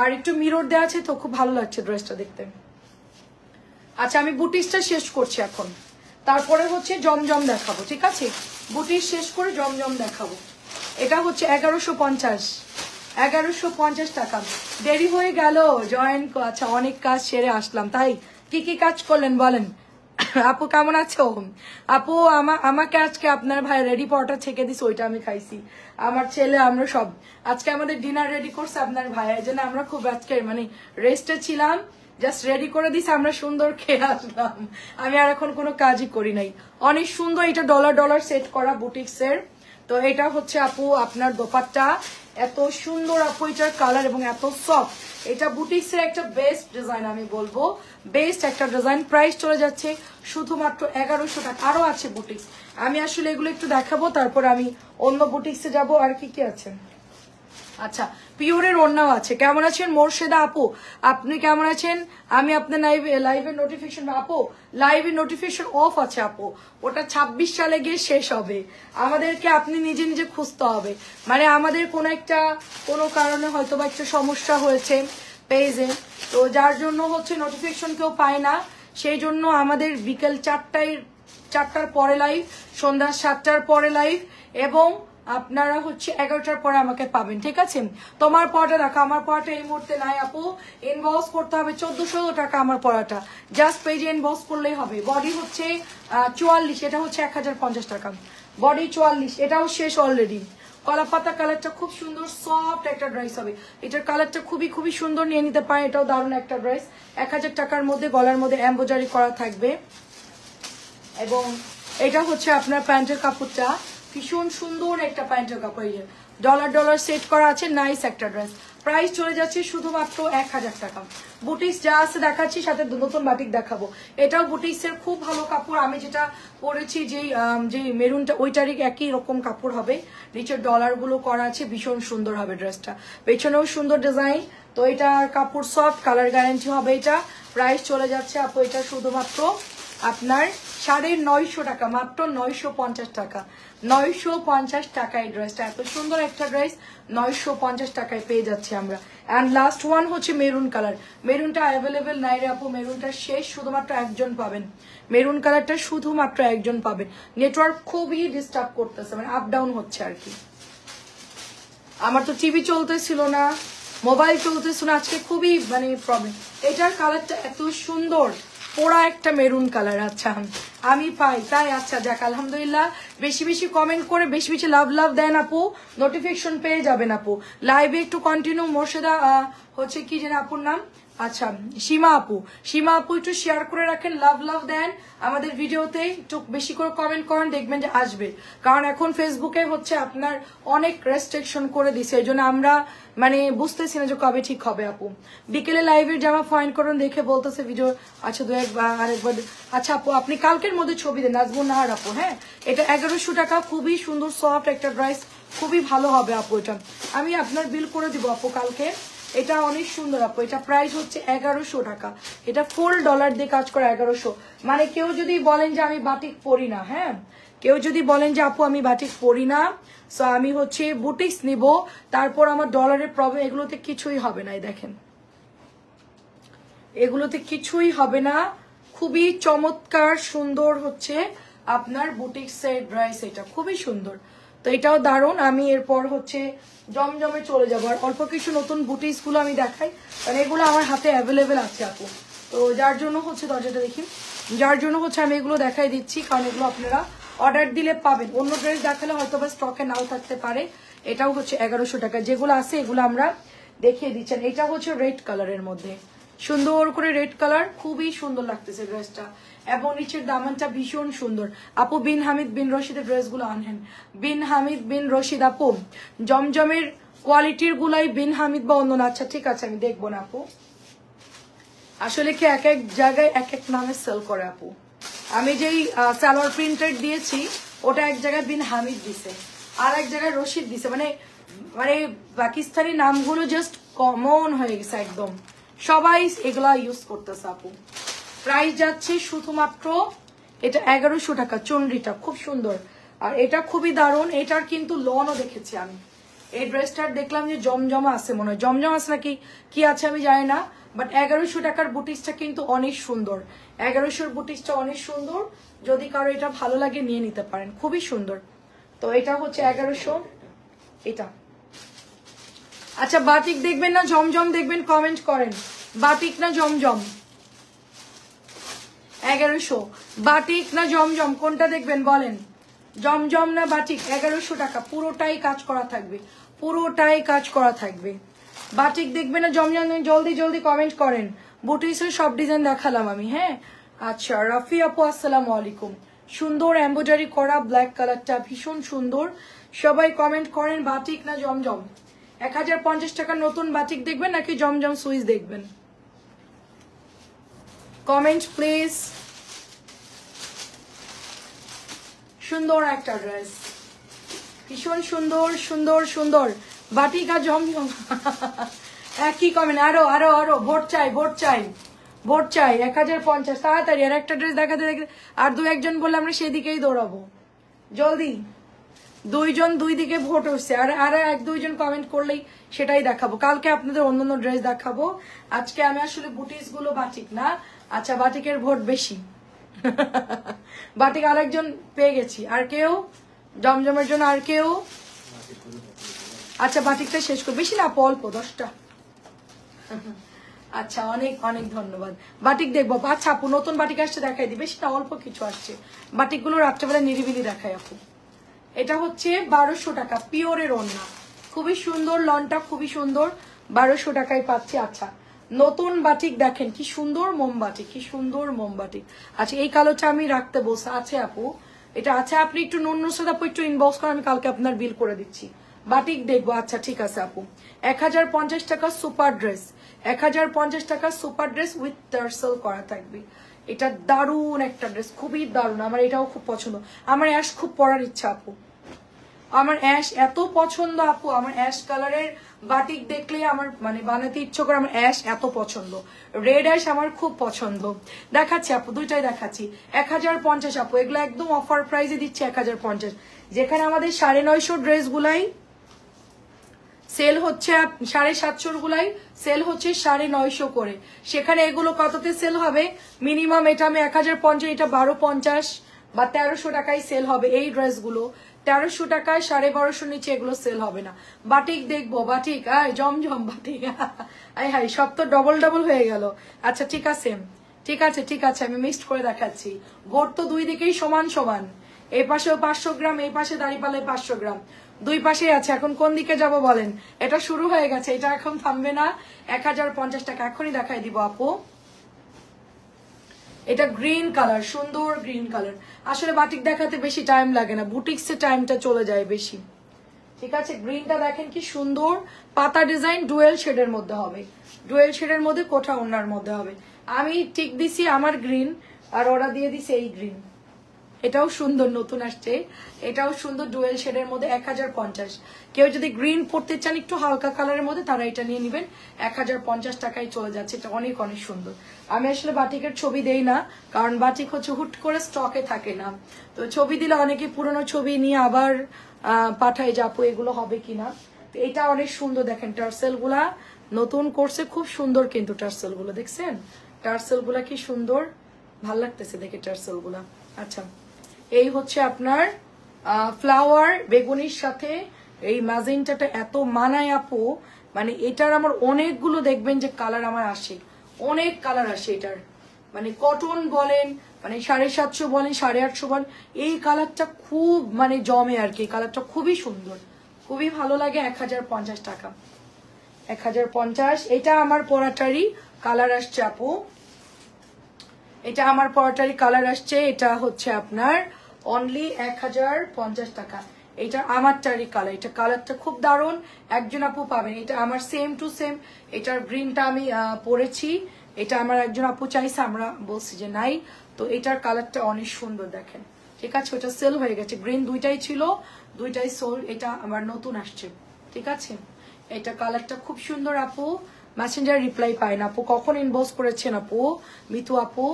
আর একটু মিরর দেওয়া আছে তো খুব ভালো লাগছে ড্রেসটা দেখতে। আচ্ছা আমি বুটিক্সটা শেষ করছি এখন, তারপরে হচ্ছে জমজম দেখাবো, ঠিক আছে? বুটিক্স শেষ করে জমজম দেখাবো। এটা হচ্ছে 1150 টাকা। দেরি হয়ে গেল জয়েন। আচ্ছা অনেক কাজ সেরে আসলাম, তাই কি কি কাজ করলেন বলেন? আপু কেমন আছো? আপু আমাকে আজকে আপনার ভাই রেডি পরোটা ছেঁকে দিস, ওইটা আমি খাইছি, আমার ছেলে আমরা সব। আজকে আমাদের ডিনার রেডি করছে আপনার ভাই, এই জন্য আমরা খুব আজকে মানে রেস্টে ছিলাম, জাস্ট রেডি করে দিছে, আমরা সুন্দর খেয়ে আসলাম। আমি আর এখন কোনো কাজই করি নাই। অনেক সুন্দর, এটা ডলার সেট করা বুটিক্সের। তো এটা হচ্ছে আপু আপনার দোপাট্টা, এত সুন্দর আপু এটার কালার এবং এত সফট। এটা বুটিক্সের একটা বেস্ট ডিজাইন, আমি বলবো বেস্ট একটা ডিজাইন। প্রাইস চলে যাচ্ছে শুধুমাত্র 1100 টাকা। আরো আছে বুটিক্স, আমি আসলে এগুলো একটু দেখাবো, তারপর আমি অন্য বুটিক্সে যাব। আর কি কি আছে? আচ্ছা পিওরের ওড়নাও আছে। কেমন আছেন মোর্শেদা আপু? আপনি কেমন আছেন? আমি আপনার লাইভের নোটিফিকেশন, আপু লাইভের নোটিফিকেশন অফ আছে আপু, ওটা 26 সালে গিয়ে শেষ হবে। আমাদেরকে আপনি নিজে নিজে খুঁজতে হবে, মানে আমাদের কোনো কারণে হয়তো বা একটা সমস্যা হয়েছে পেজে, তো যার জন্য হচ্ছে নোটিফিকেশন কেউ পায় না। সেই জন্য আমাদের বিকেল 4টার পরে লাইভ, সন্ধ্যা 7টার পরে লাইভ, এবং আপনারা হচ্ছে 11টার পরে আমাকে পাবেন, ঠিক আছে? তোমার পড়াটা দেখো, আমার পড়াটা এই মুহূর্তে নাই আপু, ইনবক্স করতে হবে 1400 টাকা আমার পড়াটা, জাস্ট পেজে ইনবক্স করলেই হবে। বডি হচ্ছে 44, এটা হচ্ছে 1050 টাকা। বডি 44, এটাও শেষ অলরেডি। কলা পাতা কালারটা খুব সুন্দর, সফট একটা ড্রেস হবে। এটার কালারটা খুবই সুন্দর, নিয়ে নিতে পারে, এটাও দারুণ একটা ড্রেস। 1000 টাকার মধ্যে, গলার মধ্যে এমব্রয়ডারি করা থাকবে। এবং এটা হচ্ছে আপনার প্যান্টের কাপড়টা, ভীষণ সুন্দর একটা প্যান্টের কাপড়, ডলার সেট করা আছে, নাইস একটা ড্রেস। প্রাইস চলে যাচ্ছে শুধুমাত্র 1000 টাকা। বুটিক্স যা আছে দেখাচ্ছি, সাথে নতুন বাটিক দেখাবো। এটাও বুটিক্সের খুব ভালো কাপড়, আমি যেটা পরেছি যে মেরুনটা, ওইটারই একই রকম কাপড় হবে, নিচের ডলার গুলো করা আছে, ভীষণ সুন্দর হবে ড্রেসটা, পেছনেও সুন্দর ডিজাইন। তো এটার কাপড় সফট, কালার গ্যারান্টি হবে এটা। প্রাইস চলে যাচ্ছে আপু এটা শুধুমাত্র আপনার 950 টাকা, মাত্র 950 টাকা। 950 টাকায় ড্রেসটা, এত সুন্দর একটা ড্রেস 950 টাকায় পেয়ে যাচ্ছি আমরা। অ্যান্ড লাস্ট ওয়ান হচ্ছে মেরুন কালার। মেরুনটা অ্যাভেলেবেল নাই রে আপু, মেরুনটা শেষ, শুধুমাত্র একজন পাবেন। মেরুন কালারটা শুধুমাত্র একজন পাবেন। নেটওয়ার্ক খুবই ডিস্টার্ব করতেছে, মানে আপ ডাউন হচ্ছে আর কি। আমার তো টিভি চলতেছিল না, মোবাইল চলতেছিল না, আজকে খুবই মানে প্রবলেম। এটার কালারটা এত সুন্দর, পোড়া একটা মেরুন কালার। আচ্ছা আমি পাই তাই, আচ্ছা যাক আলহামদুলিল্লাহ। বেশি কমেন্ট করে বেশি লাভ দেন আপু, নোটিফিকেশন পেয়ে যাবেন আপু। লাইভে একটু কন্টিনিউ। মোর্শেদা হচ্ছে কি যেন আপুর নাম, আচ্ছা সীমা আপু একটু শেয়ার করে রাখেন, লাভ দেন আমাদের ভিডিওতে, একটু বেশি করে কমেন্ট করেন, দেখবেন যে আসবে। কারণ এখন ফেসবুকে হচ্ছে আপনার অনেক রেস্ট্রিকশন করে দিছে, এই জন্য আমরা মানে বুঝতেছি না যে কবে ঠিক হবে আপু। বিকেলে লাইভের জামা ফাইন করুন, দেখে বলতেছে ভিডিও। আচ্ছা আরেকবার। আচ্ছা আপু আপনি কালকের মধ্যে ছবি দেন, নাজবুন নাহার আপু। হ্যাঁ এটা 1100 টাকা, খুবই সুন্দর সফট একটা ড্রেস, খুবই ভালো হবে আপু। এটা আমি আপনার বিল করে দিব আপু কালকে। এটা অনেক সুন্দর আপু, এটা প্রাইস হচ্ছে 1100 টাকা। এটা $4 দিয়ে কাজ করা 1100। মানে কেউ যদি বলেন যে আমি বাটিক পরি না, হ্যাঁ কেউ যদি বলেন যে আপু আমি বাটিক পরি না, সো আমি হচ্ছে বুটিক্স নিব, তারপর আমার ডলারের প্রবলেম, এগুলোতে কিছুই হবে না। দেখেন এগুলোতে কিছুই হবে না, খুবই চমৎকার সুন্দর হচ্ছে আপনার বুটিক্সের ড্রেস। এটা খুবই সুন্দর, তো এটাও দারুণ। আমি এরপর হচ্ছে জমজমে চলে যাবো, আর অল্প কিছু নতুন বুটিক্স গুলো আমি দেখাই, কারণ এগুলো আমার হাতে অ্যাভেলেবেল আছে আপু। তো যার জন্য হচ্ছে দরজাটা দেখি, যার জন্য হচ্ছে আমি এগুলো দেখাই দিচ্ছি, কারণ এগুলো আপনারা অর্ডার দিলে পাবেন। অন্য ড্রেস দেখালে হয়তো বা স্টকে নাও থাকতে পারে। এটাও হচ্ছে 1100 টাকা, যেগুলো আছে এগুলো আমরা দেখিয়ে দিচ্ছেন। এটা হচ্ছে রেড কালারের মধ্যে, সুন্দর করে রেড কালার, খুবই সুন্দর লাগতেছে ড্রেসটা, এবং নিচের দামানটা ভীষণ সুন্দর। আপু বিন হামিদ বিন রশিদের ড্রেসগুলো আনহেন। বিন হামিদ বিন রশিদ আপু, জমজমের কোয়ালিটির গুলাই বিন হামিদ বা অন্য। আচ্ছা ঠিক আছে, আমি দেখবো না আপু, আসলে কি এক এক জায়গায় এক এক নামে সেল করে আপু। আমি যেই সালোয়ার প্রিন্টেড দিয়েছি ওটা এক জায়গায় বিন হামিদ দিছে, আর এক জায়গায় রশিদ দিছে, মানে মানে পাকিস্তানি নামগুলো জাস্ট কমন হয়ে গেছে একদম, সবাই এগুলা ইউজ করতেছে আপু। প্রাইস যাচ্ছে শুধুমাত্র এটা 1100 টাকা। চন্ডীটা খুব সুন্দর, আর এটা খুবই দারুণ। এটার কিন্তু লনও দেখেছি আমি, এই ড্রেসটার দেখলাম যে জমজমা আছে, মনে হয় জমজম আছে নাকি কি আছে আমি জানি না, বাট 1100 টাকার বুটিক্সটা কিন্তু অনেক সুন্দর। 1100 বুটিক্সটা অনেক সুন্দর, যদি কারো এটা ভালো লাগে নিয়ে নিতে পারেন, খুবই সুন্দর। তো এটা হচ্ছে 1100 এটা। আচ্ছা বাটিক দেখবেন না জমজম দেখবেন, কমেন্ট করেন, বাটিক না জমজম? 1100 বাটিক না জমজম, কোনটা দেখবেন বলেন? জমজম না বাটিক? 1100 টাকা, পুরোটাই কাজ করা থাকবে, পুরোটাই কাজ করা থাকবে। বাটিক দেখবেন না জমজম? জলদি জলদি কমেন্ট করেন। বুটিক্সের সব ডিজাইন দেখালাম আমি, হ্যাঁ। আচ্ছা রাফি আপু আসসালামু আলাইকুম, সুন্দর এমব্রয়ডারি করা ব্ল্যাক কালারটা ভীষণ সুন্দর। সবাই কমেন্ট করেন বাটিক না জমজম? 1050 টাকার নতুন বাটিক দেখবেন নাকি জমজম সুইচ দেখবেন? Comment please. সুন্দর একটা ড্রেস, ভীষণ সুন্দর সুন্দর সুন্দর, বাটিক আর জমজম একই কমেন্ট। আরো আরো আরো ভোট চাই, ভোট চাই, ভোট চাই। 1050 তাড়াতাড়ি, আর একটা ড্রেস দেখাতে দেখতে, আর দু একজন বললে আমরা সেদিকেই দৌড়াবো, জলদি। দুইজন দুই দিকে ভোট হচ্ছে, আর আর এক দুইজন কমেন্ট করলেই সেটাই দেখাবো। কালকে আপনাদের অন্যান্য ড্রেস দেখাবো, আজকে আমি আসলে বুটিক্স গুলো বাটিক না। আচ্ছা বাটিকের ভোট বেশি বাটিক আরেকজন পেয়ে গেছি, আর কেউ? জমজমের জন্য আর কেউ? আচ্ছা বাটিকটা শেষ কর, বেশি না অল্প 10টা আচ্ছা অনেক অনেক ধন্যবাদ। বাটিক দেখবো। আচ্ছা আপু নতুন বাটিক আসছে দেখাই দিই, বেশি না অল্প কিছু আসছে। বাটিক গুলো রাত্রেবেলা নিরিবিলি দেখাই আপু। এটা হচ্ছে 1200 টাকা, পিওরের ওড়না, খুবই সুন্দর, লনটা খুবই সুন্দর, 1200 টাকায় পাচ্ছি। আচ্ছা নতুন বাটিক দেখেন কি সুন্দর, মোমবাটিক, কি সুন্দর মোমবাটিক। আচ্ছা এই কালোটা আমি রাখতে বলছি, আছে আপু এটা আছে, আপনি একটু নুনসাদ আপু একটু ইনবক্স করেন, আমি কালকে আপনার বিল করে দিচ্ছি। বাটিক দেখবো, আচ্ছা ঠিক আছে আপু। 1050 টাকা সুপার ড্রেস, 1050 টাকা সুপার ড্রেস উইথ টার্সেল করা থাকবে। এটা দারুণ একটা ড্রেস, খুবই দারুণ, আমার এটাও খুব পছন্দ। আমার অ্যাশ খুব পরার ইচ্ছা আপু, আমার অ্যাশ এত পছন্দ আপু, আমার অ্যাশ কালারের বাটিক দেখলে আমার মানে বানাতে ইচ্ছে করে, আমার অ্যাশ এত পছন্দ, রেড অ্যাশ আমার খুব পছন্দ। দেখাচ্ছি আপু, দুইটাই দেখাচ্ছি। 1050 আপু, এগুলো একদম অফার প্রাইসে দিচ্ছি 1050, যেখানে আমাদের 950 ড্রেস গুলাই সেল হচ্ছে 750 গুলাই সেল হচ্ছে 950 করে, সেখানে এগুলো কততে সেল হবে? মিনিমাম এটা আমি 1050, এটা 1250 বা 1300 টাকায় সেল হবে এই ড্রেসগুলো। 1300 টাকায় 1250 নিচে এগুলো সেল হবে না। বাটিক দেখবো, বাটিক আয় জমজম বাটিক আয় হাই, সব তো ডবল ডবল হয়ে গেল। আচ্ছা ঠিক আছে ঠিক আছে ঠিক আছে, আমি মিক্সড করে দেখাচ্ছি। ভোট তো দুই দিকেই সমান সমান, এই পাশেও 500 গ্রাম, এই পাশে দাঁড়িপাল্লায় 500 গ্রাম, দুই পাশেই আছে। এখন কোন দিকে যাব বলেন? এটা শুরু হয়ে গেছে, এটা এখন থামবে না। 1050 টাকা এখনই দেখাই দিব আপু। এটা গ্রিন কালার, সুন্দর গ্রিন কালার। আসলে বাটিক দেখাতে বেশি টাইম লাগে না, বুটিক্সে টাইমটা চলে যায় বেশি। ঠিক আছে, গ্রিনটা দেখেন কি সুন্দর, পাতা ডিজাইন, ডুয়েল শেডের মধ্যে হবে, ডুয়েল শেডের মধ্যে কোঠা ওনার মধ্যে হবে। আমি ঠিক দিছি আমার গ্রিন, আর ওরা দিয়ে দিছে এই গ্রিন। এটাও সুন্দর, নতুন আসছে, এটাও সুন্দর, ডুয়েল শেডের মধ্যে 1050। কেউ যদি গ্রিন পড়তে চান একটু হালকা কালারের মধ্যে, তারা এটা নিয়ে নেবেন, 1050 টাকায় চলে যাচ্ছে। এটা অনেক অনেক সুন্দর। আমি আসলে বাটিকের ছবি দেই না, কারণ বাটিক হচ্ছে হুট করে স্টকে থাকে না, তো ছবি দিলে অনেকে পুরনো ছবি নিয়ে আবার পাঠায় যে আপু এগুলো হবে কিনা। তো এটা অনেক সুন্দর, দেখেন টার্সেল গুলা নতুন করছে, খুব সুন্দর কিন্তু টার্সেল গুলো দেখছেন, টার্সেল গুলা কি সুন্দর, ভাল লাগতেছে দেখে টার্সেল গুলা। আচ্ছা এই হচ্ছে আপনার ফ্লাওয়ার বেগুনির সাথে এই ম্যাজেন্টাটা এত মানায় আপু, মানে এটার আমার অনেকগুলো দেখবেন যে কালার আমার আসে, অনেক কালার আসে এটার, মানে কটন বলেন, মানে 750 বলেন 850 বলেন, এই কালারটা খুব মানে জমে আর কি, কালারটা খুবই সুন্দর, খুবই ভালো লাগে। 1050 টাকা, 1050। এটা আমার পরাটারি কালার আসছে আপু, এটা আমার পরাটারি কালার আসছে, এটা হচ্ছে আপনার অনলি 1050 টাকা। এটা আমার টারি কালার, এটা কালারটা খুব দারুণ, একজন আপু পাবেন। এটা আমার সেম টু সেম, এটার গ্রিনটা আমি পরেছি, এটা আমার একজন আপু চাইছে, আমরা বলছি যে নাই, তো এটার কালারটা অনেক সুন্দর দেখেন, ঠিক আছে। ওটা সেল হয়ে গেছে, গ্রিন দুইটাই ছিল, দুইটাই সোল, এটা আমার নতুন আসছে, ঠিক আছে। এটা কালারটা খুব সুন্দর আপু। মেসেঞ্জার রিপ্লাই পায় না আপু, কখন ইনবক্স করেছেন আপু? মিতু আপু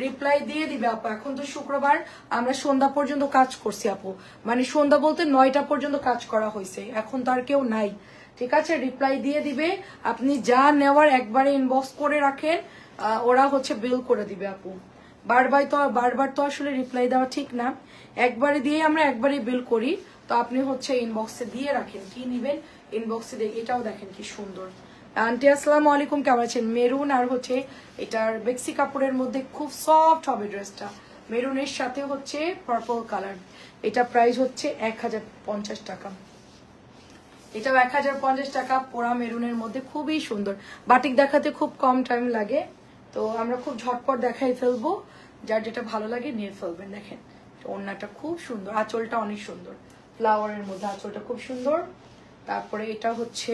রিপ্লাই দিয়ে দিবে আপু, এখন তো শুক্রবার, আমরা সন্ধ্যা পর্যন্ত কাজ করছি আপু, মানে সন্ধ্যা বলতে 9টা পর্যন্ত কাজ করা হয়েছে, এখন তো আর কেউ নাই, ঠিক আছে। রিপ্লাই দিয়ে দিবে, আপনি যা নেওয়ার একবারে ইনবক্স করে রাখেন, ওরা হচ্ছে বিল করে দিবে আপু। বারবার তো আসলে রিপ্লাই দেওয়া ঠিক না, একবারে দিয়ে আমরা একবারে বিল করি, তো আপনি হচ্ছে ইনবক্সে দিয়ে রাখেন কি নিবেন, ইনবক্সে দিয়ে। এটাও দেখেন কি সুন্দর। আন্টি আসসালামু আলাইকুম, কেমন আছেন? মেরুন আর হচ্ছে এটার বেক্সি কাপড়ের মধ্যে খুব সফট হবে ড্রেসটা, মেরুনের সাথে হচ্ছে পার্পল কালার। এটা প্রাইস হচ্ছে 1050 টাকা, এটাও 1050 টাকা। পোড়া মেরুনের মধ্যে খুবই সুন্দর, বাটিক দেখাতে খুব কম টাইম লাগে, তো আমরা খুব ঝটপট দেখাই ফেলবো, যার যেটা ভালো লাগে নিয়ে ফেলবেন। দেখেন ওড়নাটা খুব সুন্দর, আঁচলটা অনেক সুন্দর, ফ্লাওয়ারের মধ্যে আঁচলটা খুব সুন্দর। তারপরে এটা হচ্ছে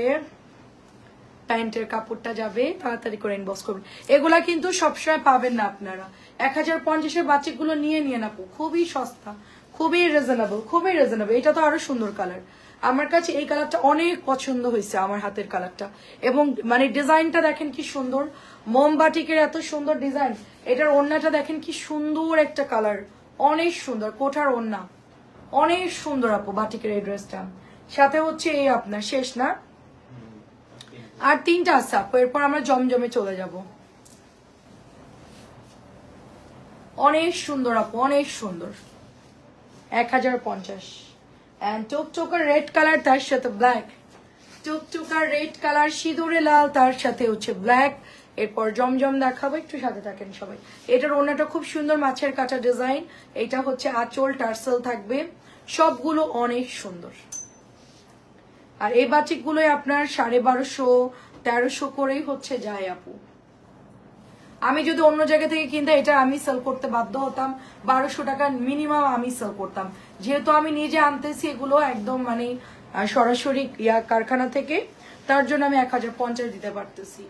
প্যান্টের কাপড়টা যাবে, তাড়াতাড়ি করে ইনবক্স করবেন। এগুলা কিন্তু সবসময় পাবেন না আপনারা, 1050-এর বাচ্চাগুলো নিয়ে না আপু, খুবই সস্তা, খুবই রিজনেবল। এটা তো আরো সুন্দর কালার, আমার কাছে এই কালারটা অনেক পছন্দ হয়েছে, আমার হাতের কালারটা, এবং মানে ডিজাইনটা দেখেন কি সুন্দর, মোমবাটিকের এত সুন্দর ডিজাইন। এটার ওড়নাটা দেখেন কি সুন্দর একটা কালার, অনেক সুন্দর, কোঠার ওড়না অনেক সুন্দর আপু, বাটিকের এই ড্রেসটা। সাথে হচ্ছে এই আপনার শেষ না, আর 3টা আছে আপু, এরপর আমরা জমজমে চলে যাব। অনেক সুন্দর আপু, অনেক সুন্দর, 1050। এন্ড টুকটুকার রেড কালার, তার সাথে ব্ল্যাক, টুকটুকার রেড কালার, সিঁদুরে লাল, তার সাথে হচ্ছে ব্ল্যাক। এরপর জমজম দেখাবো, একটু সাথে থাকেন সবাই। এটার ওড়নাটা খুব সুন্দর, মাছের কাটা ডিজাইন, এটা হচ্ছে আঁচল, টার্সেল থাকবে, সবগুলো অনেক সুন্দর। আর এই বাটিকগুলোই আপনার 1250-1300 করেই হচ্ছে যায় আপু। আমি যদি অন্য জায়গা থেকে কিনতে, এটা আমি সেল করতে বাধ্য হতাম, 1200 টাকা মিনিমাম আমি সেল করতাম, যেহেতু আমি নিজে আনতেছি এগুলো একদম মানে সরাসরি কারখানা থেকে, তার জন্য আমি 1050 দিতে পারতেছি।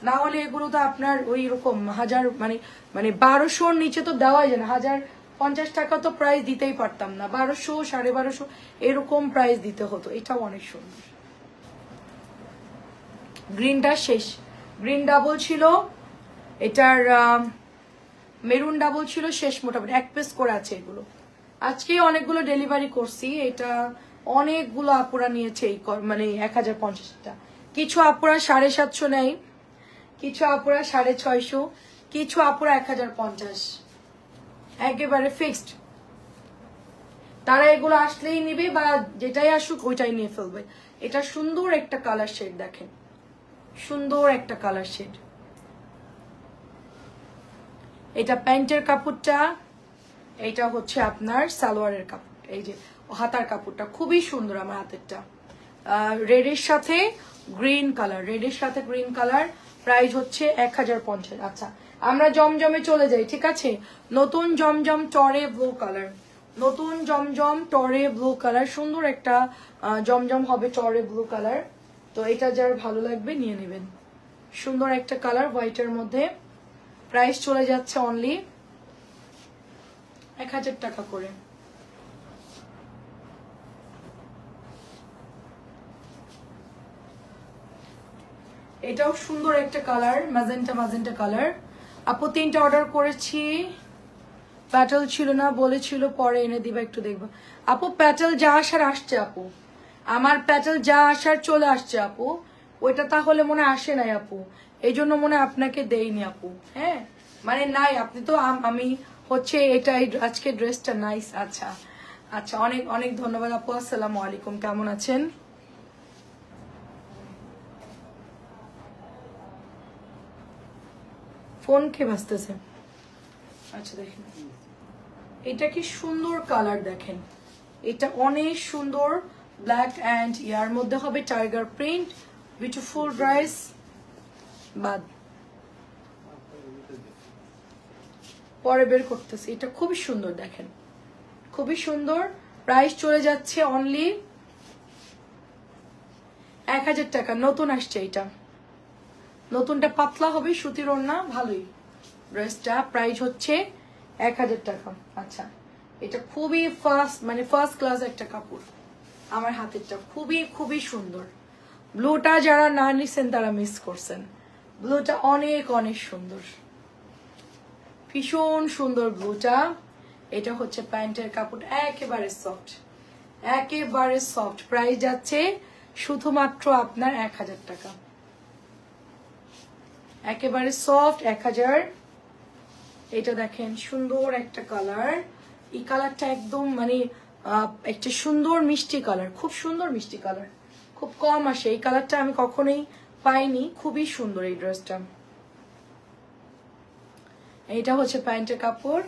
না হলে এগুলো তো আপনার ওই রকম 1000 মানে 1200-র নিচে তো দেওয়াই যায় না, 1050 টাকা তো প্রাইস দিতেই পারতাম না, 1200, 1250 এরকম প্রাইস দিতে হতো। এটাও অনেক সুন্দর, গ্রিনটা শেষ, গ্রিন ডাবল ছিল, এটার মেরুন ডাবল ছিল শেষ, মোটামুটি 1 পিস করে আছে এগুলো। আজকে অনেকগুলো ডেলিভারি করছি, এটা অনেকগুলো আপুরা নিয়েছে এই মানে 1050টা। কিছু আপুরা 750 নেই, কিছু আপুরা 650, কিছু আপুরা 1050, একেবারে ফিক্সড। তারা এগুলো আসলেই নিবে, বা যেটাই আসুক ওইটাই নিয়ে ফেলবে। এটা সুন্দর একটা কালার শেড, দেখেন সুন্দর একটা কালার শেড। এটা প্যান্টের কাপড়টা, এটা হচ্ছে আপনার সালোয়ারের কাপড়, এই যে হাতার কাপড়টা খুবই সুন্দর, আমার হাতেরটা রেডের সাথে গ্রিন কালার, রেডের সাথে গ্রিন কালার, প্রাইস হচ্ছে 1050। আচ্ছা আমরা জমজমে চলে যাই, ঠিক আছে। নতুন জমজম টরে ব্লু কালার, নতুন জমজম টরে ব্লু কালার, সুন্দর একটা জমজম হবে টরে ব্লু কালার, তো এটা যার ভালো লাগবে নিয়ে নেবেন। সুন্দর একটা কালার হোয়াইটের মধ্যে, প্রাইস চলে যাচ্ছে অনলি 1000 টাকা করে। এটাও সুন্দর একটা কালার, ম্যাজেন্টা কালার। আপু 3টা অর্ডার করেছি, প্যাটেল ছিল না, বলেছিল পরে এনে দিবা, একটু দেখবো আপু। প্যাটেল যা আসার আসছে আপু, আমার প্যাটেল যা আসার চলে আসছে আপু, ওইটা তাহলে মনে আসে নাই আপু, এই জন্য মনে আপনাকে দেইনি আপু। হ্যাঁ মানে নাই, আপনি তো আমি হচ্ছে এটা আজকে ড্রেসটা নাইস। আচ্ছা আচ্ছা, অনেক অনেক ধন্যবাদ আপু। আসসালামু আলাইকুম, কেমন আছেন? ফোন কে বাজতেছে? আচ্ছা দেখেন, এটা কি সুন্দর কালার দেখেন, এটা অনেক সুন্দর ব্ল্যাক অ্যান্ড ইয়ার মধ্যে হবে টাইগার প্রিন্ট, বিউটিফুল ড্রেস। বাদ পরে বের করতেছি, এটা খুবই সুন্দর দেখেন, খুবই সুন্দর। প্রাইস চলে যাচ্ছে অনলি 1000 টাকা। নতুন আসছে এটা, নতুনটা পাতলা হবে, সুতির ওড়না, ভালোই ড্রেসটা। প্রাইস হচ্ছে 1000 টাকা। আচ্ছা, এটা খুবই ফার্স্ট ক্লাস একটা কাপড়, আমার হাতেরটা খুবই খুবই সুন্দর। ব্লুটা যারা না নিছেন তারা মিস করছেন, ব্লুটা অনেক অনেক সুন্দর, ভীষণ সুন্দর ব্লুটা। এটা হচ্ছে প্যান্টের কাপড়, একেবারে সফট, একেবারে সফট। প্রাইস যাচ্ছে শুধুমাত্র আপনার 1000 টাকা, একেবারে সফট 1000। এটা দেখেন সুন্দর একটা কালার, এই কালারটা একদম একটা সুন্দর মিষ্টি কালার, খুব সুন্দর মিষ্টি কালার, খুব কম আসে এই কালারটা, আমি কখনোই পাইনি। খুবই সুন্দর এই ড্রেসটা। এইটা হচ্ছে প্যান্টের কাপড়,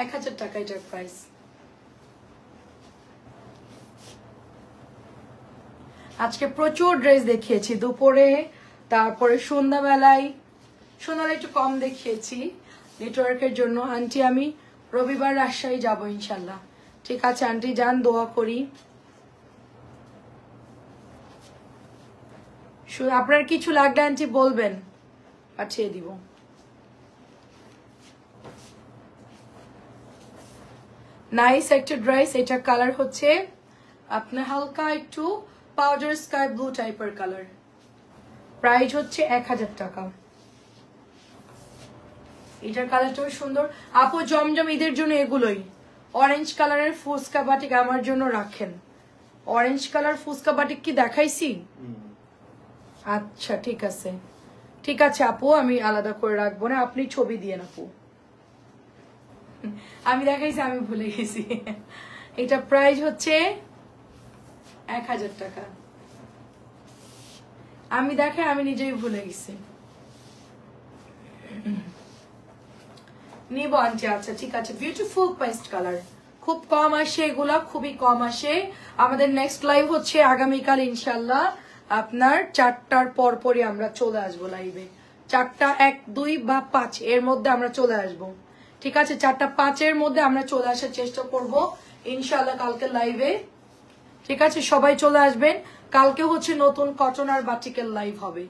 1000 টাকা এটার প্রাইস। আজকে প্রচুর ড্রেস দেখিয়েছি দুপুরে, তারপরে সন্ধ্যাবেলায় একটু কম দেখিয়েছি নেটওয়ার্কের জন্য। আন্টি আমি রবিবার রাজশাহী যাবো ইনশাল্লাহ। ঠিক আছে আন্টি যান, দোয়া করি। আপনার কিছু লাগলে আন্টি বলবেন, পাঠিয়ে দিব। নাইস একটা ড্রেস, এটা কালার হচ্ছে আপনার হালকা একটু পাউডার স্কাই ব্লু টাইপের কালার। প্রাইস হচ্ছে 1000 টাকা। এটার কালারটাও সুন্দর। আপু জমজম ঈদের জন্য এগুলোই, অরেঞ্জ কালারের ফুচকা বাটিক আমার জন্য রাখেন। অরেঞ্জ কালার ফুচকা বাটিক কি দেখাইছি? আচ্ছা ঠিক আছে, ঠিক আছে আপু, আমি আলাদা করে রাখবো না, আপনি ছবি দিয়ে আপু। আমি দেখাইছি, আমি ভুলে গেছি। এটা প্রাইস হচ্ছে 1000 টাকা। আমি দেখে আমি নিজেই ভুলে গেছি। নিব আনটি, আচ্ছা ঠিক আছে। বিউটিফুল পেস্ট কালার, খুব কম আসে এগুলা, খুবই কম আসে। আমাদের নেক্সট লাইভ হচ্ছে আগামীকাল ইনশাল্লাহ আপনার 4টার পরপরই আমরা চলে আসবো লাইভে। 4টা 1, 2 বা 5 এর মধ্যে আমরা চলে আসবো, ঠিক আছে? 4টা 5-এর মধ্যে আমরা চলে আসার চেষ্টা করব ইনশাল্লাহ কালকে লাইভে, ঠিক আছে? সবাই চলে আসবেন। কালকে হচ্ছে নতুন কটন আর বাটিকের লাইভ হবে।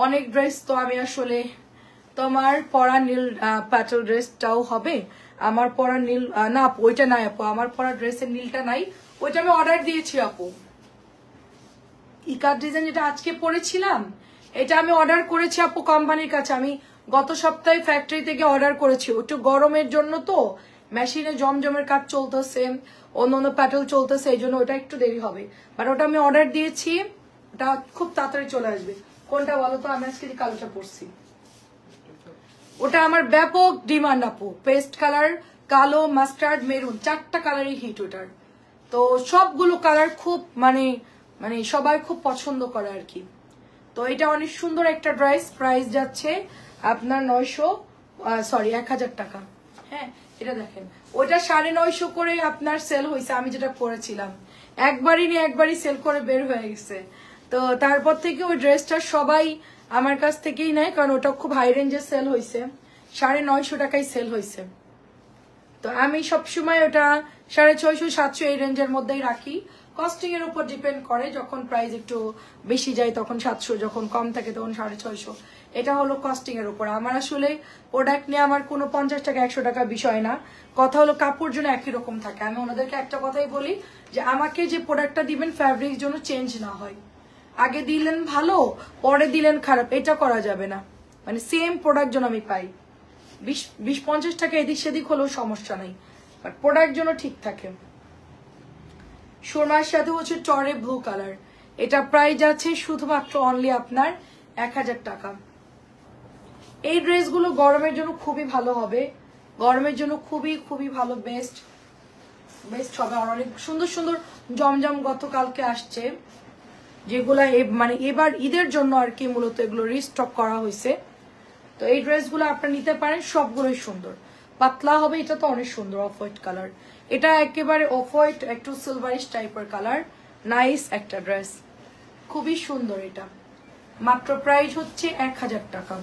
অনেক ড্রেস তো আমি আসলে, তোমার পরা নীল প্যাটেল ড্রেসটাও হবে, আমার পরা নীল না আপু, ওইটা নাই আপু, আমার পরা ড্রেসের নীলটা নাই, ওইটা আমি অর্ডার দিয়েছি আপু। ইকার ডিজাইন যেটা আজকে পরেছিলাম, এটা আমি অর্ডার করেছি আপু কোম্পানির কাছে। আমি গত সপ্তাহে ফ্যাক্টরি থেকে অর্ডার করেছি, একটু গরমের জন্য তো মেশিনে জমজমের কাজ চলতেছে, অন্য অন্য প্যাটেল চলতেছে, এই জন্য ওটা একটু দেরি হবে। বাট ওটা আমি অর্ডার দিয়েছি, ওটা খুব তাড়াতাড়ি চলে আসবে। কোনটা বলো তো? আমি আজকে যে কালোটা পরছি, ওটা আমার ব্যাপক ডিমান্ড আপু। পেস্ট কালার, কালো, মাস্টার্ড, মেরুন, 4টা কালারই হিট ওটার। তো সবগুলো কালার খুব সবাই খুব পছন্দ করে আর কি। তো এটা অনেক সুন্দর একটা ড্রেস। প্রাইস যাচ্ছে আপনার 1000 টাকা। হ্যাঁ এটা দেখেন, ওইটা 950 করে আপনার সেল হয়েছে, আমি যেটা পরেছিলাম একবারই সেল করে বের হয়ে গেছে। তো তারপর থেকে ওই ড্রেসটা সবাই আমার কাছ থেকেই নেয়, কারণ ওটা খুব হাই রেঞ্জে সেল হয়েছে, 950 টাকায় সেল হয়েছে। তো আমি সবসময় ওটা 650, 700 এই রেঞ্জের মধ্যেই রাখি। কস্টিং এর উপর ডিপেন্ড করে, যখন প্রাইস একটু বেশি যায় তখন 700, যখন কম থাকে তখন 650। এটা হলো কস্টিং এর উপর। আমার আসলে প্রোডাক্ট নিয়ে আমার কোনো 50 টাকা 100 টাকা বিষয় না, কথা হলো কাপড় যেন একই রকম থাকে। আমি ওনাদেরকে একটা কথাই বলি যে আমাকে যে প্রোডাক্টটা দিবেন ফ্যাব্রিক যেন চেঞ্জ না হয়, আগে দিলেন ভালো পরে দিলেন খারাপ, এটা করা যাবে না। সেম প্রোডাক্ট যেন আমি পাই, 20-50 টাকা এদিক সেদিক হলেও সমস্যা নাই, বাট প্রোডাক্ট যেন ঠিক থাকে। সোনার সাথে হচ্ছে টরে ব্লু কালার, এটা প্রাইস যাচ্ছে শুধুমাত্র অনলি আপনার 1000 টাকা। এই ড্রেসগুলো গরমের জন্য খুবই ভালো হবে, গরমের জন্য খুবই খুবই ভালো, বেস্ট। বেস্ট হবে। আর অনেক সুন্দর সুন্দর জমজম গতকালকে আসছে, যেগুলা মানে এবার ঈদের জন্য আর কি মূলত এগুলো রিস্টক করা হয়েছে। তো এই ড্রেসগুলো আপনারা নিতে পারেন, সবগুলোই সুন্দর, পাতলা হবে। এটা তো অনেক সুন্দর অফ হোয়াইট কালার, এটা একেবারে অফ হোয়াইট একটু সিলভারিশ টাইপের কালার, নাইস একটা ড্রেস, খুবই সুন্দর। এটা মাত্র প্রাইস হচ্ছে 1000 টাকা।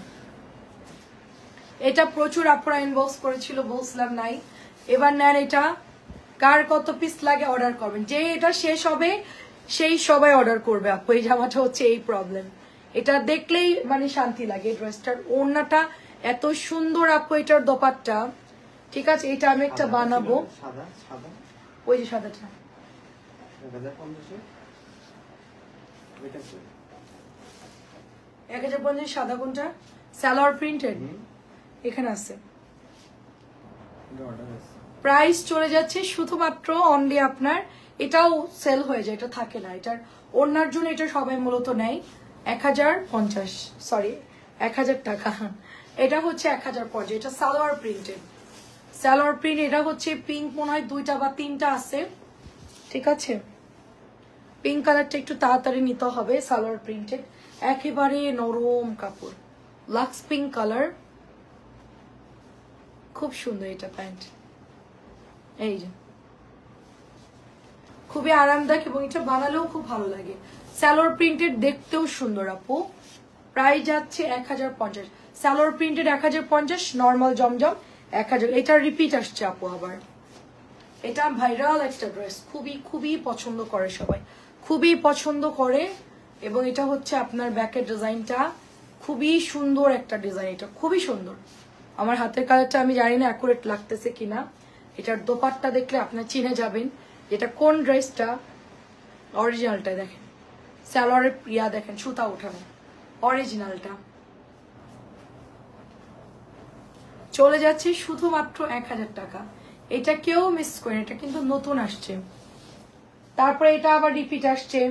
এটা প্রচুর আপুরা ইনবক্স করেছিল, বলছিলাম নাই, এবার নেন। এটা কার কত পিস লাগে অর্ডার করবেন, যে এটা শেষ হবে সেই সবাই অর্ডার করবে আপু। এই জামাটা হচ্ছে এই প্রবলেম, এটা দেখলেই মানে শান্তি লাগে। এই ড্রেসটার ওড়নাটা এত সুন্দর আপু, এটার দোপাট্টা, ঠিক আছে। এটা আমি একটা বানাবো, ওই যে সাদাটা 1050 সাদা কোনটা, সালোয়ার প্রিন্টেড এখানে আছে। প্রাইস চলে যাচ্ছে শুধুমাত্র অনলি আপনার, এটাও সেল হয়ে যায়, এটা থাকে না। এটার ওড়নার জন্য এটা সবাই মূলত নেয় 1050, সরি 1000 টাকা। এটা হচ্ছে 1050, এটা সালোয়ার প্রিন্টেড, সালোয়ার প্রিন্ট। এটা হচ্ছে পিঙ্ক, মনে হয় 2টা বা 3টা আছে, ঠিক আছে। পিঙ্ক কালারটা একটু তাড়াতাড়ি নিতে হবে, সালোয়ার প্রিন্টেড, একেবারে নরম কাপড়, লাক্স পিঙ্ক কালার, খুব সুন্দর। এটা প্যান্ট, এই যে খুবই আরামদায়ক এবং এটা বানালেও খুব ভালো লাগে। সালোয়ার প্রিন্টেড, দেখতেও সুন্দর আপু। প্রাইস যাচ্ছে 1050, সালোয়ার প্রিন্টেড 1050, নর্মাল জমজম 1000। এটা রিপিট আসছে আপু আবার, এটা ভাইরাল একটা ড্রেস, খুবই খুবই পছন্দ করে সবাই, খুবই পছন্দ করে। এবং এটা হচ্ছে আপনার ব্যাকের ডিজাইনটা খুবই সুন্দর একটা ডিজাইন, এটা খুবই সুন্দর। আমার হাতের কালারটা আমি জানি না অ্যাকুরেট লাগতেছে কিনা, এটার দোপাট্টা দেখলে আপনার চিনে যাবেন এটা কোন ড্রেসটা। অরিজিনালটা দেখেন, সালোয়ারের প্রিয়া দেখেন, সুতা ওঠানো, অরিজিনালটা চলে যাচ্ছে শুধুমাত্র 1000 টাকা। এটা কেউ মিস করেন, এটা কিন্তু নতুন আসছে। তারপরে এটা আবার রিপিট আসছে।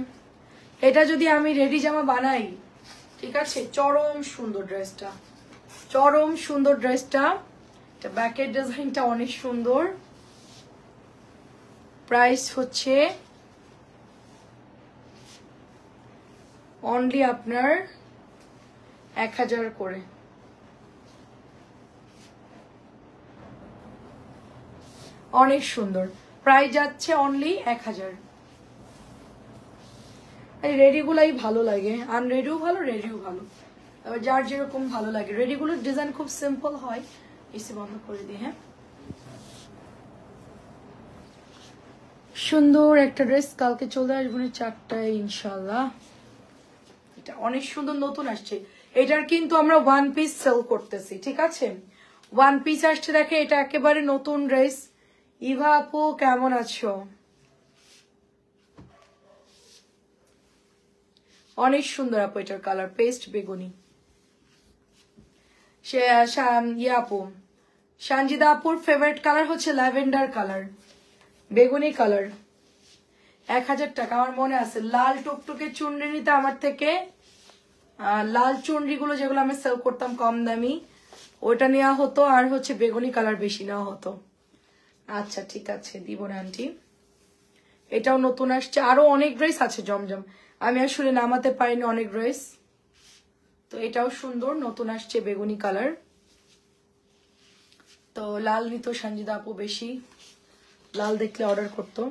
এটা যদি আমি রেডি জামা বানাই, ঠিক আছে, চরম সুন্দর ড্রেসটা, চরম সুন্দর ড্রেসটা। এটা ব্যাকের ডিজাইনটা অনেক সুন্দর। প্রাইস হচ্ছে অনলি আপনার 1000 করে। অনেক সুন্দর, প্রাইস যাচ্ছে অনলি 1000। রেডিগুলাই ভালো লাগে, আনরেডিও ভালো, রেডিও ভালো, যার যেরকম ভালো লাগে। রেডিগুলোর ডিজাইন খুব সিম্পল হয়। এসে বন্ধ করে দিই, হ্যাঁ। সুন্দর একটা ড্রেস, কালকে চলে আসবো 4টায় ইনশাল্লাহ। এটা অনেক সুন্দর, নতুন আসছে। এটার কিন্তু আমরা 1 পিস সেল করতেছি, ঠিক আছে। 1 পিস আসছে, দেখে এটা একেবারে নতুন ড্রেস। ইভা আপু কেমন আছো? অনেক সুন্দর আপু, এটার কালার পেস্ট বেগুনি। সে আপু সানজিদা আপুর ফেভারিট কালার হচ্ছে ল্যাভেন্ডার কালার, বেগুনি কালার। 1000 টাকা। আমার মনে আছে লাল টুকটুকে চুনরি নিতে আমার থেকে, লাল চুনরি গুলো যেগুলো আমি সেল করতাম কম দামি, ওটা নেওয়া হতো। আর হচ্ছে বেগুনি কালার বেশি নেওয়া হতো। আচ্ছা ঠিক আছে, দিব না আন্টি। এটাও নতুন আসছে, আরো অনেক ড্রেস আছে জমজম, আমি আসলে নামাতে পারিনি অনেক ড্রেস। তো এটাও সুন্দর, নতুন আসছে বেগুনি কালার। তো লাল নিত সঞ্জিদা আপু, বেশি লাল দেখলে অর্ডার করতো।